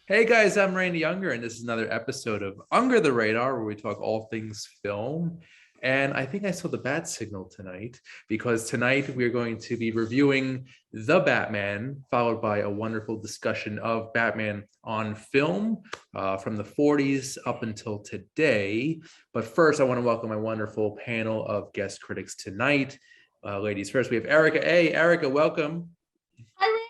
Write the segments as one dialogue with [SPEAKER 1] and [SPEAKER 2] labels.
[SPEAKER 1] Hey guys, I'm Randy Unger, and this is another episode of Unger the Radar, where we talk all things film. And I think I saw the bat signal tonight because tonight we're going to be reviewing The Batman, followed by a wonderful discussion of Batman on film from the 40s up until today. But first, I want to welcome my wonderful panel of guest critics tonight. Ladies first, we have Erica. Hey, Erica, welcome.
[SPEAKER 2] Hi, Randy.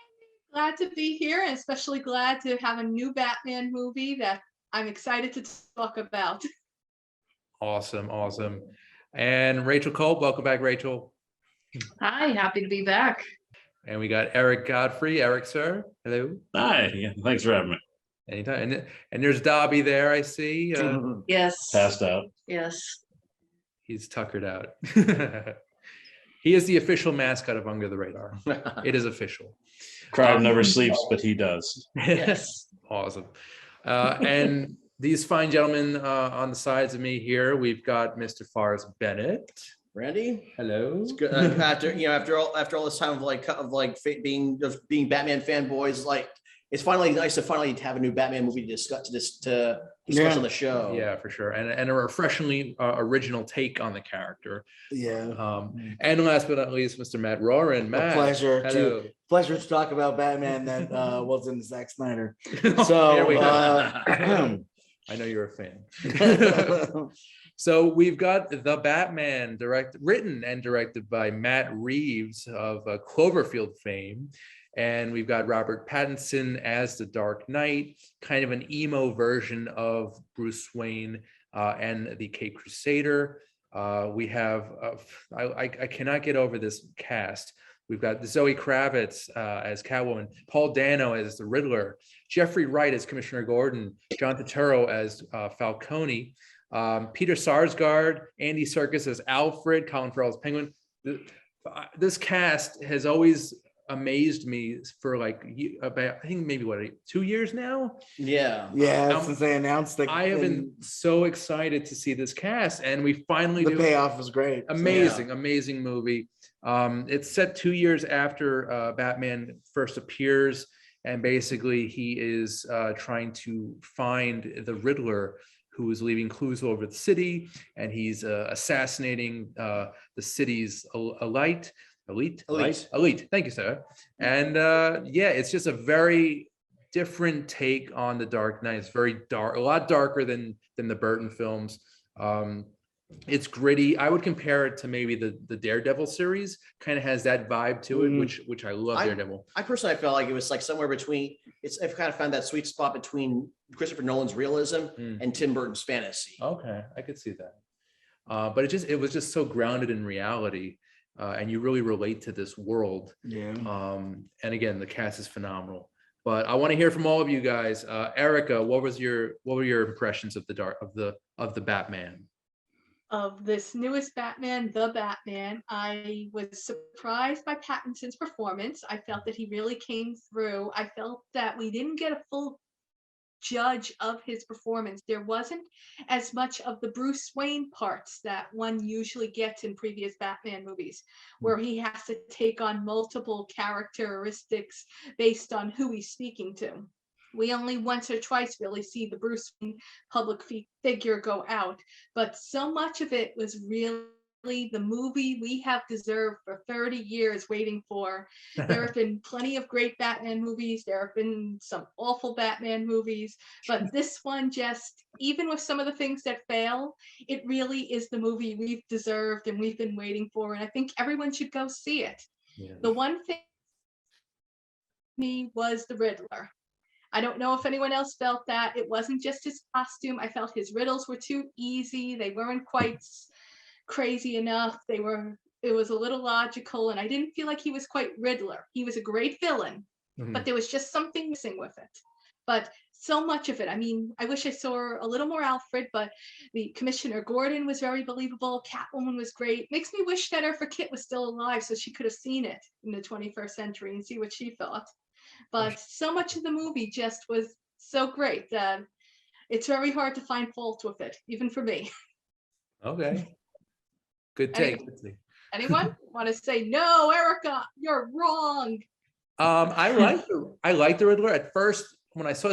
[SPEAKER 2] Glad to be here, and especially glad to have a new Batman movie that I'm excited to talk about.
[SPEAKER 1] Awesome. And Rachel Kolb, welcome back, Rachel.
[SPEAKER 3] Hi, happy to be back.
[SPEAKER 1] And we got Eric Godfrey. Eric, sir, hello.
[SPEAKER 4] Hi, yeah, thanks for having me.
[SPEAKER 1] Anytime. And there's Dobby there, I see.
[SPEAKER 3] Yes.
[SPEAKER 4] Passed out.
[SPEAKER 3] Yes.
[SPEAKER 1] He's tuckered out. He is the official mascot of Under the Radar. It is official.
[SPEAKER 4] Crowd never sleeps, but he does.
[SPEAKER 3] Yes.
[SPEAKER 1] Awesome. And these fine gentlemen on the sides of me here, we've got Mr. Forrest Bennett.
[SPEAKER 5] Randy,
[SPEAKER 1] Hello.
[SPEAKER 5] it's good. After all this time of being Batman fanboys, it's finally nice to finally have a new Batman movie to discuss on the show.
[SPEAKER 1] Yeah, for sure, and a refreshingly original take on the character.
[SPEAKER 6] Yeah.
[SPEAKER 1] And last but not least, Mr. Matt Roran. Matt,
[SPEAKER 6] pleasure
[SPEAKER 1] hello.
[SPEAKER 6] to talk about Batman that wasn't Zack Snyder.
[SPEAKER 1] There we go.
[SPEAKER 6] So
[SPEAKER 1] I know you're a fan. So we've got The Batman, written and directed by Matt Reeves of Cloverfield fame. And we've got Robert Pattinson as the Dark Knight, kind of an emo version of Bruce Wayne and the Caped Crusader. We have, I cannot get over this cast. We've got Zoe Kravitz as Catwoman, Paul Dano as the Riddler, Jeffrey Wright as Commissioner Gordon, John Turturro as Falcone, Peter Sarsgaard, Andy Serkis as Alfred, Colin Farrell as Penguin. This cast has always amazed me for about, I think maybe 2 years now.
[SPEAKER 5] Yeah.
[SPEAKER 6] Since they announced that,
[SPEAKER 1] I have been so excited to see this cast, and we finally
[SPEAKER 6] the payoff was great.
[SPEAKER 1] Amazing movie. It's set 2 years after Batman first appears, and basically he is trying to find the Riddler, who is leaving clues all over the city, and he's assassinating the city's elite. Thank you, sir. And it's just a very different take on the Dark Knight. It's very dark, a lot darker than the Burton films. It's gritty. I would compare it to maybe the Daredevil series. Kind of has that vibe to it, which I love. Daredevil.
[SPEAKER 5] I personally felt like it was somewhere between. I've kind of found that sweet spot between Christopher Nolan's realism and Tim Burton's fantasy.
[SPEAKER 1] Okay, I could see that. But it was just so grounded in reality. And you really relate to this world.
[SPEAKER 6] Yeah.
[SPEAKER 1] And again, the cast is phenomenal. But I want to hear from all of you guys. Erica, what were your impressions of the Batman?
[SPEAKER 2] Of this newest Batman, The Batman, I was surprised by Pattinson's performance. I felt that he really came through. I felt that we didn't get a full judge of his performance. There wasn't as much of the Bruce Wayne parts that one usually gets in previous Batman movies, where he has to take on multiple characteristics based on who he's speaking to. We only once or twice really see the Bruce Wayne public figure go out, but so much of it was really the movie we have deserved for 30 years waiting for. There have been plenty of great Batman movies. There have been some awful Batman movies, but this one, just even with some of the things that fail, it really is the movie we've deserved and we've been waiting for. And I think everyone should go see it. Yeah. The one thing me was the Riddler. I don't know if anyone else felt that. It wasn't just his costume. I felt his riddles were too easy. They weren't quite crazy enough. It was a little logical, and I didn't feel like he was quite Riddler. He was a great villain, but there was just something missing with it. But so much of it, I mean, I wish I saw a little more Alfred, but the Commissioner Gordon was very believable. Catwoman was great. Makes me wish that Eartha Kitt was still alive so she could have seen it in the 21st century and see what she thought. But so much of the movie just was so great that it's very hard to find fault with it, even for me.
[SPEAKER 1] Okay. Good take.
[SPEAKER 2] Anyone want to say, no, Erica, you're wrong?
[SPEAKER 1] I like the Riddler. At first, when I saw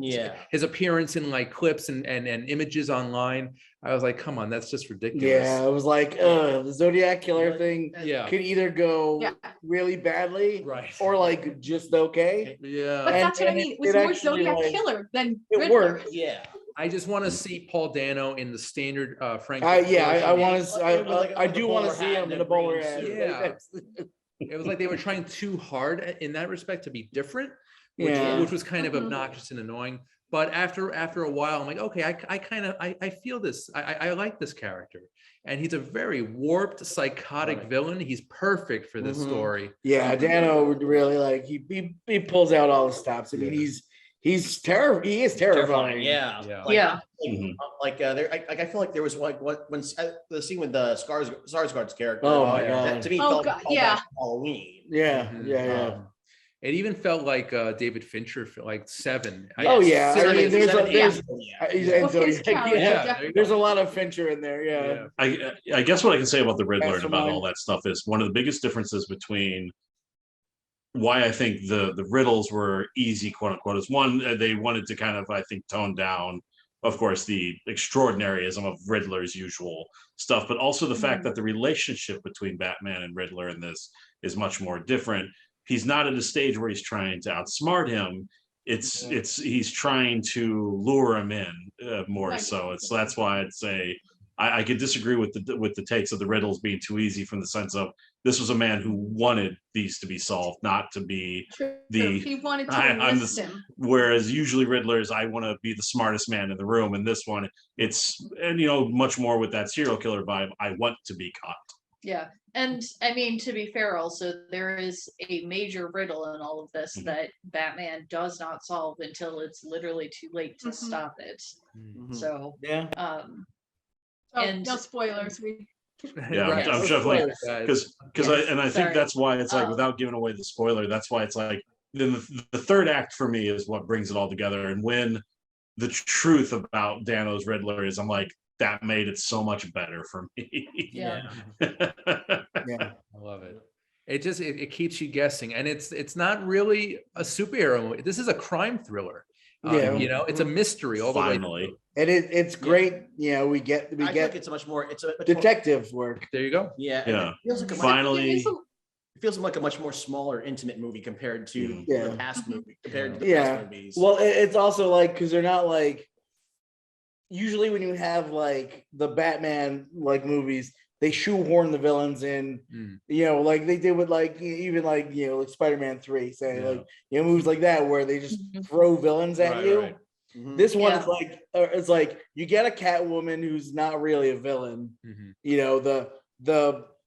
[SPEAKER 5] Yeah.
[SPEAKER 1] his appearance in like clips and images online, I was like, come on, that's just ridiculous.
[SPEAKER 6] Yeah, it was like the Zodiac killer thing
[SPEAKER 1] Yeah.
[SPEAKER 6] could either go
[SPEAKER 2] Yeah.
[SPEAKER 6] really badly
[SPEAKER 1] Right.
[SPEAKER 6] or like just okay.
[SPEAKER 1] Yeah.
[SPEAKER 2] But that's what I mean. It was
[SPEAKER 6] it
[SPEAKER 2] more
[SPEAKER 6] actually,
[SPEAKER 2] Zodiac
[SPEAKER 6] like,
[SPEAKER 2] Killer than
[SPEAKER 6] it
[SPEAKER 2] Riddler.
[SPEAKER 6] worked.
[SPEAKER 5] Yeah.
[SPEAKER 1] I just want to see Paul Dano in the standard Frank.
[SPEAKER 6] Yeah, I want
[SPEAKER 5] It
[SPEAKER 6] to.
[SPEAKER 5] was like
[SPEAKER 6] I
[SPEAKER 5] with a
[SPEAKER 6] do want to
[SPEAKER 5] bowler
[SPEAKER 6] see
[SPEAKER 5] hat
[SPEAKER 6] him
[SPEAKER 5] and
[SPEAKER 6] in
[SPEAKER 5] a
[SPEAKER 6] a bowler
[SPEAKER 5] green
[SPEAKER 6] hat.
[SPEAKER 5] suit.
[SPEAKER 1] Yeah. It was like they were trying too hard in that respect to be different, which,
[SPEAKER 6] Yeah.
[SPEAKER 1] which was kind of
[SPEAKER 2] Mhm.
[SPEAKER 1] obnoxious and annoying. But after a while, I'm like, okay, I kind of I feel this. I like this character, and he's a very warped, psychotic
[SPEAKER 5] Right.
[SPEAKER 1] villain. He's perfect for this
[SPEAKER 5] Mhm.
[SPEAKER 1] story.
[SPEAKER 6] Yeah, Dano would really like he pulls out all the stops. I mean,
[SPEAKER 1] Yeah.
[SPEAKER 6] he's terrible. He is terrifying.
[SPEAKER 5] Yeah.
[SPEAKER 1] Yeah.
[SPEAKER 5] Like,
[SPEAKER 3] Yeah.
[SPEAKER 4] Mhm.
[SPEAKER 5] I feel like there was like when the scene with the Skarsgård's character.
[SPEAKER 6] Oh my
[SPEAKER 1] yeah.
[SPEAKER 6] god.
[SPEAKER 5] That to me
[SPEAKER 2] Oh,
[SPEAKER 5] felt
[SPEAKER 2] God,
[SPEAKER 5] all
[SPEAKER 2] yeah.
[SPEAKER 5] back to Halloween.
[SPEAKER 6] Yeah,
[SPEAKER 1] Mhm.
[SPEAKER 6] yeah.
[SPEAKER 1] It even felt like David Fincher, like Seven.
[SPEAKER 6] Oh, yeah, I mean, there's
[SPEAKER 5] Seven,
[SPEAKER 6] there's
[SPEAKER 5] yeah.
[SPEAKER 6] and
[SPEAKER 2] Well,
[SPEAKER 6] so,
[SPEAKER 2] his character,
[SPEAKER 1] Yeah,
[SPEAKER 2] definitely.
[SPEAKER 6] there's a lot of Fincher in there. Yeah.
[SPEAKER 4] I guess what I can say about the Riddler and about
[SPEAKER 6] Mastermind.
[SPEAKER 4] all that stuff is one of the biggest differences between why I think the riddles were easy, quote unquote, is one, they wanted to kind of, I think, tone down, of course, the extraordinaryism of Riddler's usual stuff, but also the fact that the relationship between Batman and Riddler in this is much more different. He's not at a stage where he's trying to outsmart him. It's he's trying to lure him in more
[SPEAKER 2] Right.
[SPEAKER 4] so. That's why I'd say I could disagree with the takes of the riddles being too easy, from the sense of this was a man who wanted these to be solved, not to be
[SPEAKER 2] True.
[SPEAKER 4] the
[SPEAKER 2] He wanted to
[SPEAKER 4] I'm
[SPEAKER 2] enlist
[SPEAKER 4] the-
[SPEAKER 2] him.
[SPEAKER 4] whereas usually Riddlers, I want to be the smartest man in the room, and this one it's, and much more with that serial killer vibe, I want to be caught.
[SPEAKER 3] Yeah. And I mean, to be fair, also, there is a major riddle in all of this
[SPEAKER 4] Mhm.
[SPEAKER 3] that Batman does not solve until it's literally too late to
[SPEAKER 2] Mhm.
[SPEAKER 3] stop it.
[SPEAKER 5] Mhm.
[SPEAKER 3] So,
[SPEAKER 6] Yeah.
[SPEAKER 2] Oh,
[SPEAKER 3] and-
[SPEAKER 2] no spoilers.
[SPEAKER 4] Yeah,
[SPEAKER 1] Right.
[SPEAKER 4] I'm
[SPEAKER 6] Of
[SPEAKER 4] definitely,
[SPEAKER 6] course.
[SPEAKER 4] because
[SPEAKER 3] Yes,
[SPEAKER 4] I think
[SPEAKER 3] sorry.
[SPEAKER 4] that's why it's like,
[SPEAKER 3] Um,
[SPEAKER 4] without giving away the spoiler, that's why it's like then the third act for me is what brings it all together. And when the truth about Dano's Riddler is, I'm like, that made it so much better for me.
[SPEAKER 3] Yeah.
[SPEAKER 6] Yeah.
[SPEAKER 1] I love it. It keeps you guessing, and it's not really a superhero movie. This is a crime thriller.
[SPEAKER 6] Yeah.
[SPEAKER 1] It's a mystery all the way
[SPEAKER 4] Finally.
[SPEAKER 1] through.
[SPEAKER 6] And it's great. We
[SPEAKER 5] I feel like
[SPEAKER 6] get
[SPEAKER 5] it's it's much more
[SPEAKER 6] detective work.
[SPEAKER 1] There you go.
[SPEAKER 5] Yeah.
[SPEAKER 4] Yeah.
[SPEAKER 5] It feels like a
[SPEAKER 4] Finally.
[SPEAKER 5] it feels like a much more smaller, intimate movie compared to
[SPEAKER 6] Yeah.
[SPEAKER 5] the past movie, compared to the
[SPEAKER 6] Yeah.
[SPEAKER 5] past movies.
[SPEAKER 6] Well, it's also like because they're not like usually when you have like the Batman like movies, they shoehorn the villains in.
[SPEAKER 1] Mm.
[SPEAKER 6] Like they did with like even like like Spider-Man 3, say
[SPEAKER 1] Yeah.
[SPEAKER 6] like movies like that where they just
[SPEAKER 3] Mhm.
[SPEAKER 6] throw villains at
[SPEAKER 1] Right,
[SPEAKER 6] you.
[SPEAKER 1] right.
[SPEAKER 5] Mhm.
[SPEAKER 6] This one
[SPEAKER 3] Yeah.
[SPEAKER 6] is like it's like you get a Catwoman who's not really a villain.
[SPEAKER 1] Mhm.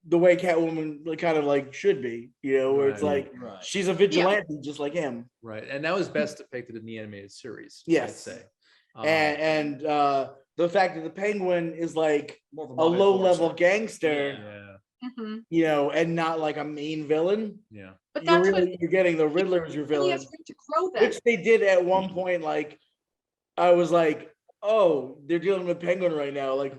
[SPEAKER 6] The way Catwoman like, kind of like should be. Where it's
[SPEAKER 1] Right.
[SPEAKER 6] like
[SPEAKER 5] Right.
[SPEAKER 6] she's a vigilante just like him.
[SPEAKER 1] Right, and that was best depicted in the animated series.
[SPEAKER 6] Yes.
[SPEAKER 1] I'd say.
[SPEAKER 6] And the fact that the Penguin is like
[SPEAKER 5] More of
[SPEAKER 6] a
[SPEAKER 5] Bobby
[SPEAKER 6] low-level
[SPEAKER 5] Force.
[SPEAKER 6] gangster,
[SPEAKER 1] Yeah,
[SPEAKER 6] and not like a main villain.
[SPEAKER 1] yeah.
[SPEAKER 2] But
[SPEAKER 6] You're
[SPEAKER 2] that's
[SPEAKER 6] really you're getting the Riddler as your
[SPEAKER 2] what he
[SPEAKER 6] villain,
[SPEAKER 2] has room to grow then.
[SPEAKER 6] which they did at one point. Like I was like, oh, they're dealing with Penguin right now. Like,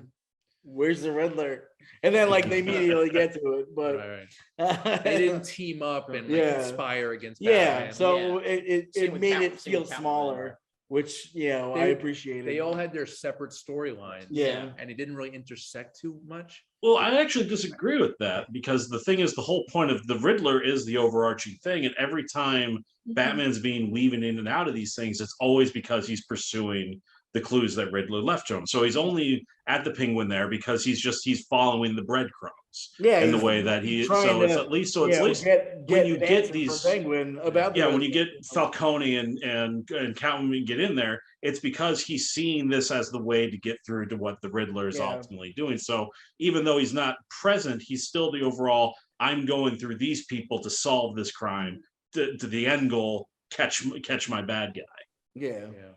[SPEAKER 6] where's the Riddler? And then like they immediately get to it, but
[SPEAKER 1] Right, right. They didn't team up and like,
[SPEAKER 6] Yeah.
[SPEAKER 1] conspire against
[SPEAKER 6] yeah.
[SPEAKER 1] Batman.
[SPEAKER 6] So it
[SPEAKER 5] Same with
[SPEAKER 6] made
[SPEAKER 5] Cat-
[SPEAKER 6] it
[SPEAKER 5] same
[SPEAKER 6] feel
[SPEAKER 5] with Catwoman,
[SPEAKER 6] smaller,
[SPEAKER 5] right.
[SPEAKER 6] which I
[SPEAKER 1] They-
[SPEAKER 6] appreciated.
[SPEAKER 1] They all had their separate storylines.
[SPEAKER 6] Yeah.
[SPEAKER 1] And it didn't really intersect too much.
[SPEAKER 4] Well, I actually disagree with that, because the thing is, the whole point of the Riddler is the overarching thing, and every time Batman's being weaving in and out of these things, it's always because he's pursuing the clues that Riddler left to him. So he's only at the Penguin there because he's following the breadcrumbs
[SPEAKER 6] Yeah,
[SPEAKER 4] in the
[SPEAKER 6] he's
[SPEAKER 4] way that he.
[SPEAKER 6] trying
[SPEAKER 4] So it's
[SPEAKER 6] to,
[SPEAKER 4] at least
[SPEAKER 6] get
[SPEAKER 4] when you
[SPEAKER 6] an
[SPEAKER 4] get
[SPEAKER 6] answer
[SPEAKER 4] these-
[SPEAKER 6] from Penguin about the
[SPEAKER 4] when you
[SPEAKER 6] Riddler.
[SPEAKER 4] get Falcone and Catwoman get in there, it's because he's seeing this as the way to get through to what the Riddler is
[SPEAKER 6] Yeah.
[SPEAKER 4] ultimately doing. So even though he's not present, he's still the overall, I'm going through these people to solve this crime, to the end goal, catch my bad guy.
[SPEAKER 6] Yeah.
[SPEAKER 1] Yeah.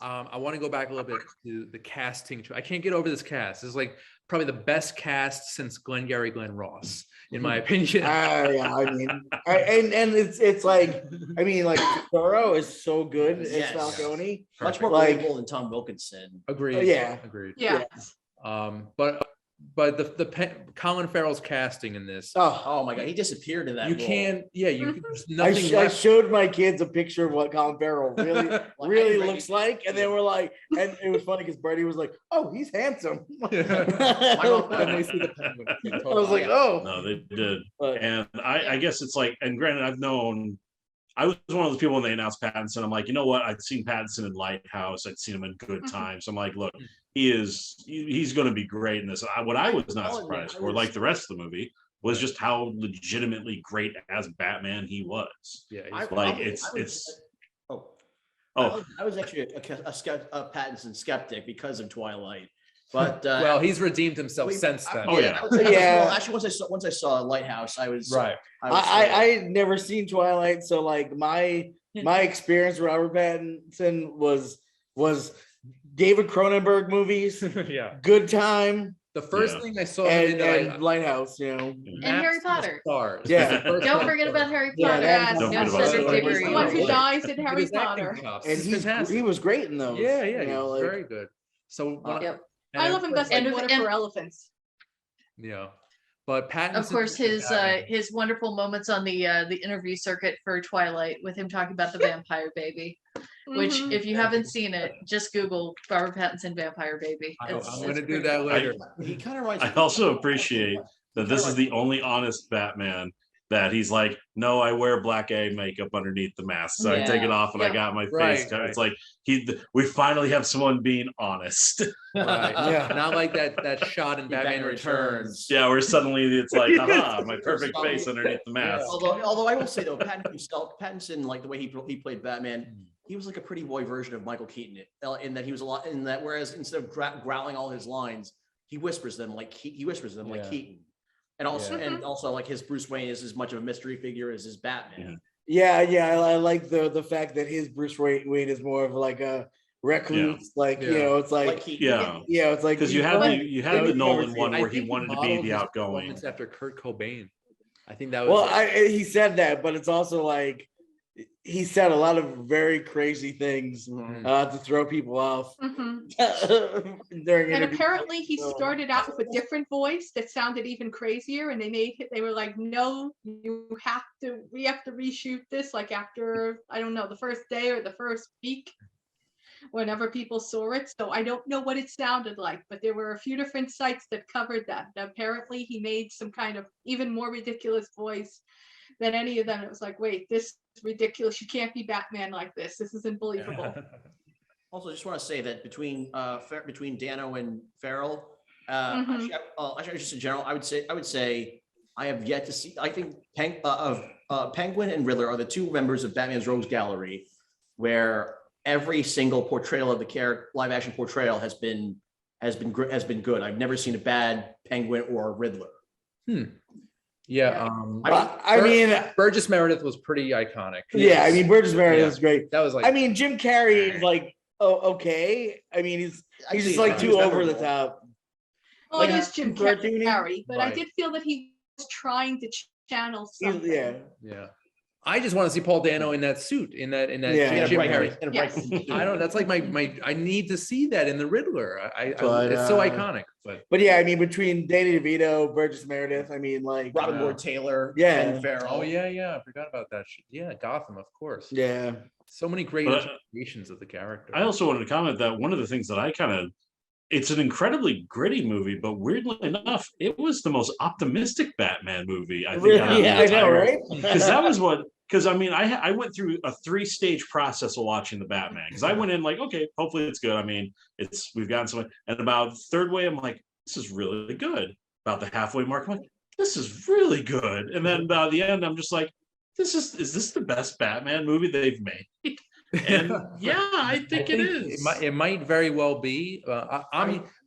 [SPEAKER 1] I want to go back a little bit to the casting. I can't get over this cast. This is like probably the best cast since Glengarry Glen Ross, in my opinion.
[SPEAKER 6] Yeah, I mean, and it's like, I mean, like Toro is so good as
[SPEAKER 5] Yes.
[SPEAKER 6] Falcone.
[SPEAKER 5] Much more
[SPEAKER 6] Like-
[SPEAKER 5] believable than Tom Wilkinson.
[SPEAKER 1] Agreed.
[SPEAKER 6] Yeah.
[SPEAKER 1] Agreed.
[SPEAKER 2] Yeah.
[SPEAKER 1] But Colin Farrell's casting in this,
[SPEAKER 5] Oh my god, he disappeared in that.
[SPEAKER 1] you
[SPEAKER 5] role.
[SPEAKER 1] can't. Yeah, you there's
[SPEAKER 6] I,
[SPEAKER 1] nothing
[SPEAKER 6] I
[SPEAKER 1] left.
[SPEAKER 6] showed my kids a picture of what Colin Farrell really really
[SPEAKER 5] I
[SPEAKER 6] looks like, and they were like, and it was funny because Brady was like, "Oh, he's handsome."
[SPEAKER 5] mom-
[SPEAKER 1] When they see the penguin, they
[SPEAKER 6] I
[SPEAKER 1] totally-
[SPEAKER 6] was like, "Oh."
[SPEAKER 4] No, they did.
[SPEAKER 6] But-
[SPEAKER 4] And I guess it's like, and granted, I was one of those people when they announced Pattinson. I'm like, you know what? I'd seen Pattinson in Lighthouse. I'd seen him in Good Times. I'm like, look, he's going to be great in this. What I was not surprised for, like the rest of the movie, was just how legitimately great as Batman he was.
[SPEAKER 1] yeah,
[SPEAKER 5] I-
[SPEAKER 1] he's-
[SPEAKER 4] Like,
[SPEAKER 5] I was-
[SPEAKER 4] it's.
[SPEAKER 5] Oh,
[SPEAKER 4] Oh,
[SPEAKER 5] I was actually a Pattinson skeptic because of Twilight, but
[SPEAKER 1] well, he's redeemed himself
[SPEAKER 5] wait,
[SPEAKER 1] since then.
[SPEAKER 4] Oh, yeah.
[SPEAKER 6] Yeah.
[SPEAKER 5] Actually, once I saw Lighthouse, I was
[SPEAKER 1] Right.
[SPEAKER 6] I had never seen Twilight, so like my experience with Robert Pattinson was David Cronenberg movies,
[SPEAKER 1] Yeah.
[SPEAKER 6] Good Time,
[SPEAKER 1] The first
[SPEAKER 4] Yeah.
[SPEAKER 1] thing I saw him in that I-
[SPEAKER 6] and Lighthouse. You know,
[SPEAKER 3] And Harry
[SPEAKER 1] Maps to the
[SPEAKER 3] Potter.
[SPEAKER 1] Stars.
[SPEAKER 6] Yeah.
[SPEAKER 1] The first
[SPEAKER 3] Don't
[SPEAKER 1] one.
[SPEAKER 3] forget about Harry
[SPEAKER 6] Yeah,
[SPEAKER 3] Potter.
[SPEAKER 6] that-
[SPEAKER 4] Don't
[SPEAKER 3] No
[SPEAKER 4] forget about
[SPEAKER 3] Cedric
[SPEAKER 4] Harry
[SPEAKER 3] Diggory.
[SPEAKER 2] The one who
[SPEAKER 1] Yeah.
[SPEAKER 2] dies in
[SPEAKER 1] Look at
[SPEAKER 2] Harry
[SPEAKER 1] his acting
[SPEAKER 2] Potter.
[SPEAKER 1] chops.
[SPEAKER 6] and
[SPEAKER 1] He's fantastic.
[SPEAKER 6] he was great in those.
[SPEAKER 1] Yeah,
[SPEAKER 6] you
[SPEAKER 1] he's
[SPEAKER 6] know, like,
[SPEAKER 1] very good. So when
[SPEAKER 3] Yep.
[SPEAKER 1] and
[SPEAKER 2] I
[SPEAKER 1] of
[SPEAKER 2] love him
[SPEAKER 1] course,
[SPEAKER 2] best like
[SPEAKER 3] And-
[SPEAKER 2] Water
[SPEAKER 3] and-
[SPEAKER 2] for Elephants.
[SPEAKER 1] Yeah, but Pattinson.
[SPEAKER 3] Of course, his wonderful moments on the interview circuit for Twilight with him talking about the vampire baby. Which,
[SPEAKER 2] Mhm.
[SPEAKER 3] if you haven't seen it, just Google Robert Pattinson vampire baby.
[SPEAKER 1] I'm
[SPEAKER 3] It's
[SPEAKER 1] going to do
[SPEAKER 3] pretty
[SPEAKER 1] that
[SPEAKER 3] cool.
[SPEAKER 1] later.
[SPEAKER 5] He kind of reminds.
[SPEAKER 4] I also appreciate that this is the only honest Batman that he's like, no, I wear black eye makeup underneath the mask, so I take it
[SPEAKER 3] Yeah.
[SPEAKER 4] off and I
[SPEAKER 3] Yep.
[SPEAKER 4] got my face
[SPEAKER 1] Right,
[SPEAKER 4] covered.
[SPEAKER 1] right.
[SPEAKER 4] It's like we finally have someone being honest.
[SPEAKER 1] Right.
[SPEAKER 6] Yeah.
[SPEAKER 1] Not like that shot in Batman Returns.
[SPEAKER 4] Yeah, where suddenly it's like, haha, my perfect face underneath the mask.
[SPEAKER 5] Although I will say though, Pattinson, like the way he played Batman, he was like a pretty boy version of Michael Keaton in that he was a lot in that. Whereas instead of growling all his lines, he whispers them like
[SPEAKER 1] Yeah.
[SPEAKER 5] Keaton, and also like his Bruce Wayne is as much of a mystery figure as his Batman.
[SPEAKER 6] yeah, I like the fact that his Bruce Wayne is more of like a recluse, like you
[SPEAKER 1] Yeah.
[SPEAKER 6] know, it's
[SPEAKER 5] Like
[SPEAKER 6] like
[SPEAKER 5] Keaton.
[SPEAKER 4] Yeah,
[SPEAKER 6] it's like
[SPEAKER 4] because you had
[SPEAKER 6] Yeah,
[SPEAKER 4] the
[SPEAKER 6] you
[SPEAKER 4] Nolan
[SPEAKER 6] never see
[SPEAKER 4] one
[SPEAKER 6] it.
[SPEAKER 4] where he wanted to be
[SPEAKER 1] modeled
[SPEAKER 4] the
[SPEAKER 1] his
[SPEAKER 4] outgoing.
[SPEAKER 1] performance after Kurt Cobain. I think that was.
[SPEAKER 6] Well, he said that, but it's also like he said a lot of very crazy things to throw people off
[SPEAKER 2] Mhm.
[SPEAKER 6] during
[SPEAKER 2] And
[SPEAKER 6] interviews.
[SPEAKER 2] apparently he
[SPEAKER 6] So-
[SPEAKER 2] started out with a different voice that sounded even crazier, and they were like, no, we have to reshoot this like after, I don't know, the first day or the first week, whenever people saw it. So I don't know what it sounded like, but there were a few different sites that covered that. Apparently he made some kind of even more ridiculous voice than any of them. It was like, wait, this is ridiculous. You can't be Batman like this. This isn't believable.
[SPEAKER 5] Also, just want to say that between Dano and Farrell,
[SPEAKER 2] Mhm.
[SPEAKER 5] actually, just in general, I would say I have yet to see. I think Penguin and Riddler are the two members of Batman's Rogues Gallery where every single portrayal of the character, live action portrayal, has been good. I've never seen a bad Penguin or Riddler.
[SPEAKER 1] Yeah.
[SPEAKER 6] I mean,
[SPEAKER 1] Burgess Meredith was pretty iconic.
[SPEAKER 6] yeah, I mean, Burgess Meredith
[SPEAKER 1] Yeah.
[SPEAKER 6] is great.
[SPEAKER 1] That was like.
[SPEAKER 6] I mean, Jim Carrey is like, oh, okay. I mean, he's just like
[SPEAKER 5] He
[SPEAKER 6] too
[SPEAKER 5] was
[SPEAKER 6] over the
[SPEAKER 5] memorable.
[SPEAKER 6] top.
[SPEAKER 2] Well,
[SPEAKER 6] Like,
[SPEAKER 2] it is Jim
[SPEAKER 6] cartoony?
[SPEAKER 2] Carrey, but I
[SPEAKER 1] Right.
[SPEAKER 2] did feel that he was trying to channel
[SPEAKER 6] He's-
[SPEAKER 2] something.
[SPEAKER 6] yeah,
[SPEAKER 1] Yeah. I just want to see Paul Dano in that suit, in that
[SPEAKER 6] Yeah.
[SPEAKER 5] In a
[SPEAKER 1] Jim
[SPEAKER 5] bright-
[SPEAKER 1] Carrey.
[SPEAKER 5] in a
[SPEAKER 2] Yes.
[SPEAKER 5] bright-
[SPEAKER 1] I don't. That's like my. I need to see that in the Riddler.
[SPEAKER 6] But,
[SPEAKER 1] it's so iconic. But
[SPEAKER 6] yeah, I mean, between Danny DeVito, Burgess Meredith, I mean, like,
[SPEAKER 5] Robin
[SPEAKER 1] Wow.
[SPEAKER 5] Lord Taylor,
[SPEAKER 6] Yeah.
[SPEAKER 5] Colin Farrell.
[SPEAKER 1] oh yeah, I forgot about that. Yeah, Gotham, of course.
[SPEAKER 6] yeah,
[SPEAKER 1] So many great
[SPEAKER 4] But,
[SPEAKER 1] interpretations of the character.
[SPEAKER 4] I also wanted to comment that one of the things that I kind of, it's an incredibly gritty movie, but weirdly enough, it was the most optimistic Batman movie I think.
[SPEAKER 6] really,
[SPEAKER 4] out of the
[SPEAKER 6] yeah, I know,
[SPEAKER 4] entire-
[SPEAKER 6] right?
[SPEAKER 4] Because that was what. Because I mean, I went through a 3-stage process of watching the Batman. Because I went in like, okay, hopefully it's good. I mean, we've gotten some, and about third way, I'm like, this is really good. About the halfway mark, I'm like, this is really good. And then by the end, I'm just like, is this the best Batman movie they've made? And yeah, I think it is.
[SPEAKER 1] It might very well be.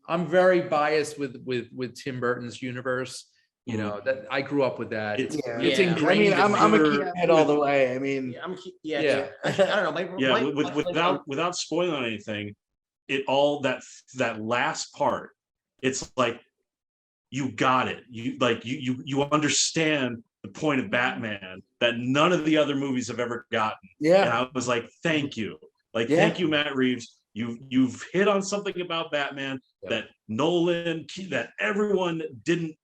[SPEAKER 1] I'm very biased with Tim Burton's universe. You know that I grew up with that.
[SPEAKER 4] It's-
[SPEAKER 1] It's
[SPEAKER 5] Yeah.
[SPEAKER 1] ingrained.
[SPEAKER 6] I mean, I'm a
[SPEAKER 1] in
[SPEAKER 6] kid all the way. I mean,
[SPEAKER 5] Yeah,
[SPEAKER 1] Yeah.
[SPEAKER 5] I don't know.
[SPEAKER 4] Yeah, without spoiling anything, it all that last part, it's like you got it. You understand the point of Batman that none of the other movies have ever gotten. And
[SPEAKER 6] yeah,
[SPEAKER 4] I was like, thank you.
[SPEAKER 6] Yeah.
[SPEAKER 4] Thank you, Matt Reeves, you've hit on something about Batman that Nolan, that everyone didn't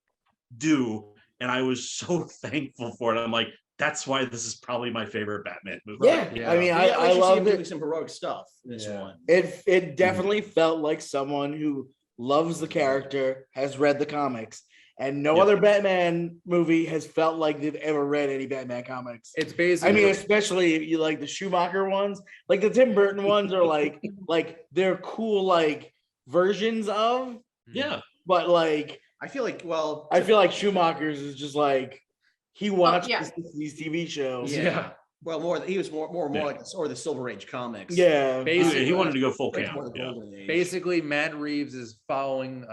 [SPEAKER 4] do, and I was so thankful for it. I'm like, that's why this is probably my favorite Batman movie.
[SPEAKER 6] Yeah,
[SPEAKER 1] Yeah.
[SPEAKER 6] I mean,
[SPEAKER 5] But yeah,
[SPEAKER 6] I
[SPEAKER 5] we should see him
[SPEAKER 6] loved
[SPEAKER 5] doing
[SPEAKER 6] it.
[SPEAKER 5] some heroic stuff in this
[SPEAKER 1] Yeah.
[SPEAKER 5] one.
[SPEAKER 6] It definitely felt like someone who loves the character, has read the comics, and no
[SPEAKER 4] Yeah.
[SPEAKER 6] other Batman movie has felt like they've ever read any Batman comics.
[SPEAKER 1] It's
[SPEAKER 6] I
[SPEAKER 1] basically
[SPEAKER 6] mean, especially if you like the Schumacher ones, like the Tim Burton ones are like they're cool like versions of,
[SPEAKER 4] Yeah.
[SPEAKER 6] but like
[SPEAKER 5] I feel like, well,
[SPEAKER 6] I feel like Schumacher's is just like he watched
[SPEAKER 2] yeah.
[SPEAKER 6] these TV shows.
[SPEAKER 1] yeah.
[SPEAKER 5] well, he was more
[SPEAKER 4] Yeah.
[SPEAKER 5] like the Silver Age comics.
[SPEAKER 6] Yeah.
[SPEAKER 1] Basically-
[SPEAKER 4] He wanted to go full
[SPEAKER 5] Like
[SPEAKER 4] camp.
[SPEAKER 5] more the
[SPEAKER 4] Yeah.
[SPEAKER 5] Golden Age.
[SPEAKER 1] Basically, Matt Reeves is following